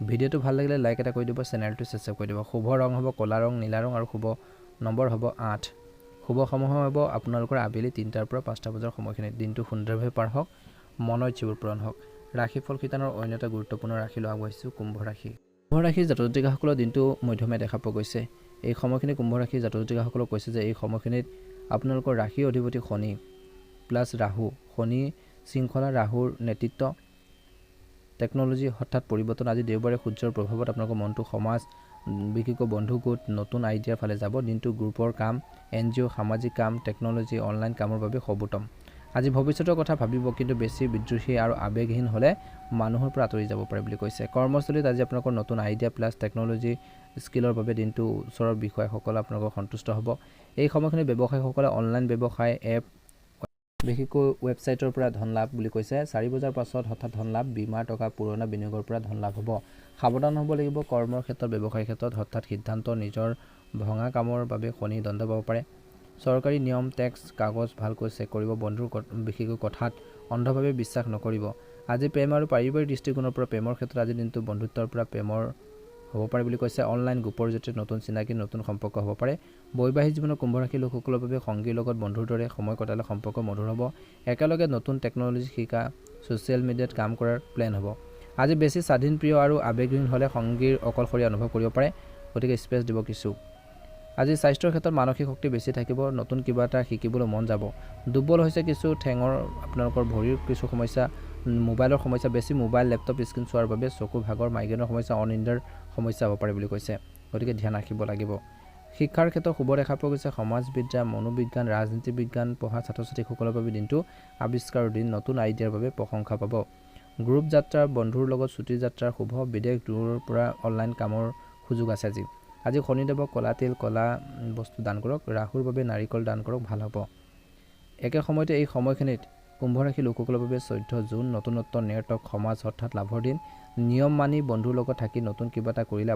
ভিডিঅ'টো ভাল লাগিলে লাইক এটা কৰি দিব, চেনেলটো ছাবস্ক্ৰাইব কৰি দিব। শুভ ৰং হ'ব ক'লা ৰং, নীলা ৰং আৰু শুভ নম্বৰ হ'ব 8। শুভ সময় হ'ব আপোনালোকৰ আবেলি 3টাৰ পৰা 5টা বজাৰ সময়খিনিত। দিনটো সুন্দৰভাৱে পাৰ হওক, মনৰ ইচ্ছাবোৰ পূৰণ হওক। ৰাশিফল শিতানৰ অন্য এটা গুৰুত্বপূৰ্ণ ৰাশিলৈ আগবাঢ়িছোঁ, কুম্ভ ৰাশি। কুম্ভ ৰাশিৰ জাতক জাতিকাসকলৰ দিনটো মধ্যমীয়া দেখা পোৱা গৈছে। এই সময়খিনি কুম্ভ ৰাশিৰ জাতক জাতিকাসকলক কৈছে যে এই সময়খিনিত আপোনালোকৰ ৰাশিৰ অধিপতি শনি প্লাছ ৰাহু, শনি শৃংখলা, ৰাহুৰ নেতৃত্ব, টেকন'লজি হঠাৎ পৰিৱৰ্তন। আজি দেওবাৰে সূৰ্যৰ প্ৰভাৱত আপোনালোকৰ মনটো সমাজ, বিশেষকৈ বন্ধু গোট, নতুন আইডিয়াৰ ফালে যাব। দিনটো গ্ৰুপৰ কাম, NGO, সামাজিক কাম, টেকন'লজি, অনলাইন কামৰ বাবে সৰ্বোত্তম। আজি ভৱিষ্যতৰ কথা ভাবিব, কিন্তু বেছি বিদ্ৰোহী আৰু আৱেগহীন হ'লে মানুহৰ পৰা আঁতৰি যাব পাৰে বুলি কৈছে। কৰ্মস্থলীত আজি আপোনালোকৰ নতুন আইডিয়া প্লাছ টেকন'লজি স্কিলৰ বাবে দিনটো ওচৰৰ বিষয়াসকলে আপোনালোকৰ সন্তুষ্ট হ'ব। এই সময়খিনি ব্যৱসায়ীসকলে অনলাইন ব্যৱসায় এপ, বিশেষকৈ ৱেবছাইটৰ পৰা ধন লাভ বুলি কৈছে। 4 বজাৰ পাছত হঠাৎ ধন লাভ, বীমাৰ টকা, পুৰণা বিনিয়োগৰ পৰা ধন লাভ হ'ব। সাৱধান হ'ব লাগিব। কৰ্মৰ ক্ষেত্ৰত, ব্যৱসায়িক ক্ষেত্ৰত হঠাৎ সিদ্ধান্ত, নিজৰ ভঙা কামৰ বাবে শনি দণ্ড পাব পাৰে। চৰকাৰী নিয়ম, টেক্স, কাগজ ভালকৈ চেক কৰিব। বন্ধুৰ বিশেষকৈ কথাত অন্ধভাৱে বিশ্বাস নকৰিব। আজি প্ৰেম আৰু পাৰিবাৰিক দৃষ্টিকোণৰ পৰা প্ৰেমৰ ক্ষেত্ৰত আজিৰ দিনটো বন্ধুত্বৰ পৰা প্ৰেমৰ হ'ব পাৰে বুলি কৈছে। অনলাইন গ্ৰুপৰ জৰিয়তে নতুন চিনাকি, নতুন সম্পৰ্ক হ'ব পাৰে। বৈবাহিক জীৱনত কুম্ভ ৰাশিৰ লোকসকলৰ বাবে সংগীৰ লগত বন্ধুৰ দৰে সময় কটালে সম্পৰ্ক মধুৰ হ'ব। একেলগে নতুন টেকন'লজি শিকা, ছ'চিয়েল মিডিয়াত কাম কৰাৰ প্লেন হ'ব। আজি বেছি স্বাধীনপ্ৰিয় আৰু আৱেগহীন হ'লে সংগীৰ অকলশৰীয়া অনুভৱ কৰিব পাৰে, গতিকে স্পেচ দিব কিছু। আজি স্বাস্থ্যৰ ক্ষেত্ৰত মানসিক শক্তি বেছি থাকিব। নতুন কিবা এটা শিকিবলৈ মন যাব। দুৰ্বল হৈছে কিছু ঠেঙৰ, আপোনালোকৰ ভৰিৰ কিছু সমস্যা, মোবাইলৰ সমস্যা, বেছি মোবাইল লেপটপ স্ক্ৰীণ চোৱাৰ বাবে চকুৰ ভাগৰ, মাইগ্ৰেনৰ সমস্যা, অনিন্দ্ৰাৰ সমস্যা হ'ব পাৰে বুলি কৈছে। গতিকে ধ্যান ৰাখিব লাগিব। শিক্ষাৰ ক্ষেত্ৰত শুভ দেখা পোৱা গৈছে। সমাজবিদ্যা, মনোবিজ্ঞান, ৰাজনীতি বিজ্ঞান পঢ়া ছাত্ৰ ছাত্ৰীসকলৰ বাবে দিনটো আৱিষ্কাৰৰ দিন। নতুন আইডিয়াৰ বাবে প্ৰশংসা পাব। গ্ৰুপ যাত্ৰা, বন্ধুৰ লগত ছুটি যাত্ৰাৰ শুভ। বিদেশ দূৰৰ পৰা অনলাইন কামৰ সুযোগ আছে আজি। আজি শনিদেৱক কলা তিল, কলা বস্তু দান কৰক। ৰাহুৰ বাবে নাৰিকল দান কৰক, ভাল হ'ব। একে সময়তে এই সময়খিনিত কুম্ভ ৰাশিৰ লোকসকলৰ বাবে 14 জুন নতুনত্ব, নেটৱৰ্ক, সমাজ হঠাৎ লাভৰ দিন। নিয়ম মানি বন্ধুৰ লগত থাকি নতুন কিবা এটা কৰিলে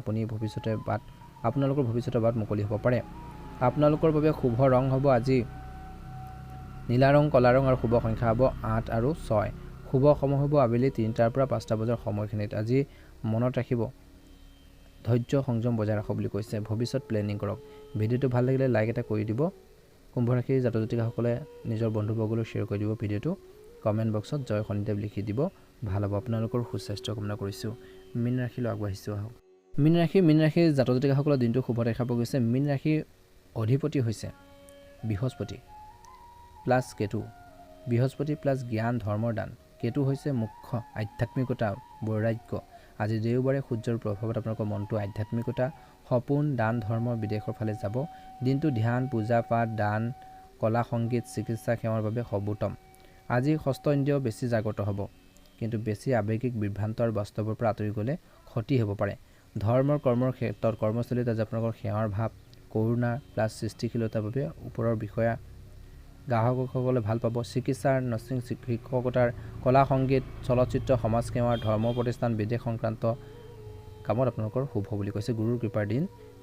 আপোনালোকৰ ভৱিষ্যতৰ বাট মুকলি হ'ব পাৰে। আপোনালোকৰ বাবে শুভ ৰং হ'ব আজি নীলা ৰং, ক'লা ৰং আৰু শুভ সংখ্যা হ'ব 8 আৰু 6। শুভ সময় হ'ব আবেলি 3টাৰ পৰা 5টা বজাৰ সময়খিনিত। আজি মনত ৰাখিব, ধৈৰ্য সংযম বজাই ৰাখক বুলি কৈছে। ভৱিষ্যত প্লেনিং কৰক। ভিডিঅ'টো ভাল লাগিলে লাইক এটা কৰি দিব। কুম্ভ ৰাশিৰ জাতক জাতিকাসকলে নিজৰ বন্ধুবৰ্গলৈ শ্বেয়াৰ কৰি দিব ভিডিঅ'টো। কমেণ্ট বক্সত জয় শনিদেৱ লিখি দিব, ভাল হ'ব। আপোনালোকৰ সুস্বাস্থ্য কামনা কৰিছোঁ। মীন ৰাশিলৈ আগবাঢ়িছোঁ আহক। মীন ৰাশিৰ জাতক জাতিকাসকলৰ দিনটো শুভ দেখা পোৱা গৈছে। মীন ৰাশিৰ অধিপতি হৈছে বৃহস্পতি প্লাছ কেতু। বৃহস্পতি প্লাছ জ্ঞান, ধৰ্মৰ দান। কেতু হৈছে মুখ্য আধ্যাত্মিকতা, বৈৰাগ্য। আজি দেওবাৰে সূৰ্যৰ প্ৰভাৱত আপোনালোকৰ মনটো আধ্যাত্মিকতা, সপোন, দান, ধৰ্ম, বিদেশৰ ফালে যাব। দিনটো ধ্যান, পূজা পাঠ, দান, কলা সংগীত চিকিৎসা সেৱাৰ বাবে সৰ্বোত্তম আজি ষষ্ঠ ইন্দ্ৰিয় বেছি জাগ্ৰত হ'ব কিন্তু বেছি আৱেগিক বিভ্ৰান্ত আৰু বাস্তৱৰ পৰা আঁতৰি গ'লে ক্ষতি হ'ব পাৰে ধৰ্মৰ কৰ্মৰ ক্ষেত্ৰত কৰ্মস্থলীত আজি আপোনালোকৰ সেৱাৰ ভাৱ কৰুণা প্লাছ সৃষ্টিশীলতাৰ বাবে ওপৰৰ বিষয়া গ্ৰাহকসকলে ভাল পাব চিকিৎসাৰ নাৰ্ছিং শিক্ষকতাৰ কলা সংগীত চলচ্চিত্ৰ সমাজ সেৱাৰ ধৰ্ম প্ৰতিষ্ঠান বিদেশ সংক্ৰান্ত কামত আপোনালোকৰ শুভ বুলি কৈছে গুৰুৰ কৃপাৰ দিন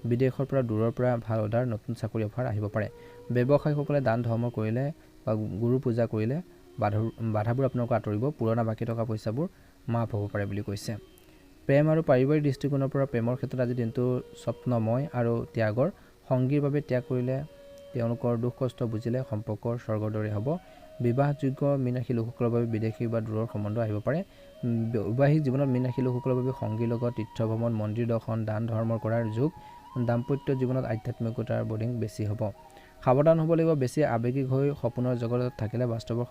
বিদেশৰ পৰা দূৰৰ পৰা ভাল অৰ্ডাৰ নতুন চাকৰি অফাৰ আহিব পাৰে ব্যৱসায়ীসকলে দান ধৰ্ম কৰিলে বা গুৰু পূজা কৰিলে বাধাবোৰ আপোনালোকৰ আঁতৰিব পুৰণা বাকী থকা পইচাবোৰ মাফ হ'ব পাৰে বুলি কৈছে প্ৰেম আৰু পাৰিবাৰিক দৃষ্টিকোণৰ পৰা প্ৰেমৰ ক্ষেত্ৰত আজি দিনটো স্বপ্নময় আৰু ত্যাগৰ সংগীৰ বাবে ত্যাগ কৰিলে তেওঁলোকৰ দুখ কষ্ট বুজিলে সম্পৰ্কৰ স্বৰ্গৰ দৰে হ'ব বিবাহযোগ্য মীন ৰাশি লোকসকলৰ বাবে বিদেশী বা দূৰৰ সম্বন্ধ আহিব পাৰে বৈবাহিক জীৱনত মীন ৰাশি লোকসকলৰ বাবে সংগীৰ লগত তীৰ্থ ভ্ৰমণ মন্দিৰ দৰ্শন দান ধৰ্ম কৰাৰ যোগ দাম্পত্য জীৱনত আধ্যাত্মিকতাৰ বৰ্ডিং বেছি হ'ব সাৱধান হ'ব লাগিব বেছি আৱেগিক হৈ সপোনৰ জগতত থাকিলে বাস্তৱৰ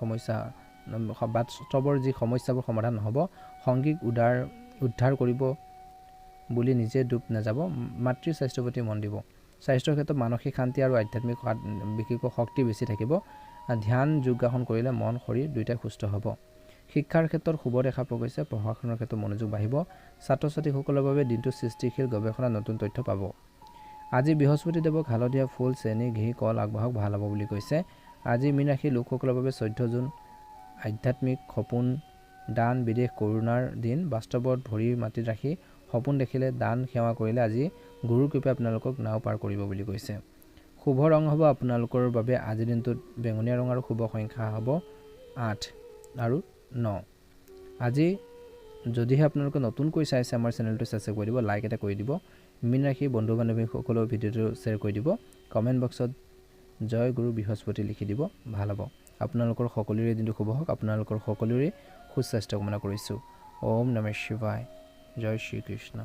যি সমস্যাবোৰ সমাধান নহ'ব সংগীক উদ্ধাৰ কৰিব বুলি নিজে ডুব নাযাব মাতৃ স্বাস্থ্যৰ প্ৰতি মন দিব স্বাস্থ্যৰ ক্ষেত্ৰত মানসিক শান্তি আৰু আধ্যাত্মিক বিশেষকৈ শক্তি বেছি থাকিব ধ্যান যোগাসন কৰিলে মন শৰীৰ দুয়োটাই সুস্থ হ'ব শিক্ষাৰ ক্ষেত্ৰত শুভ দেখা পোৱা গৈছে পঢ়া শুনাৰ ক্ষেত্ৰত মনোযোগ বাঢ়িব ছাত্ৰ ছাত্ৰীসকলৰ বাবে দিনটো সৃষ্টিশীল গৱেষণা নতুন তথ্য পাব আজি বৃহস্পতি দেৱক হালধীয়া ফুল চেনি ঘি কল আগবঢ়াওক ভাল হ'ব বুলি কৈছে আজি মীন ৰাশি লোকসকলৰ বাবে 14 জুন আধ্যাত্মিক সপোন দান বিদেশ কৰুণাৰ দিন বাস্তৱত ভৰি মাটিত ৰাখি সপোন দেখিলে দান সেৱা কৰিলে আজি গুৰুৰ কৃপাই আপোনালোকক নাও পাৰ কৰিব বুলি কৈছে শুভ ৰং হ'ব আপোনালোকৰ বাবে আজি দিনটোত বেঙুনীয়া ৰং আৰু শুভ সংখ্যা হ'ব 8 আৰু 9 আজি যদিহে আপোনালোকে নতুনকৈ চাইছে আমাৰ চেনেলটো সাবস্ক্ৰাইব কৰি দিব লাইক এটা কৰি দিব মীন ৰাশি বন্ধু বান্ধৱীসকলৰ ভিডিঅ'টো শ্বেয়াৰ কৰি দিব কমেণ্ট বক্সত জয় গুৰু বৃহস্পতি লিখি দিব ভাল হ'ব আপোনালোকৰ সকলোৰে দিনটো শুভ হওক আপোনালোকৰ সকলোৰে সুস্বাস্থ্য কামনা কৰিছোঁ ওম নমঃ শিৱায় জয় শ্ৰী কৃষ্ণ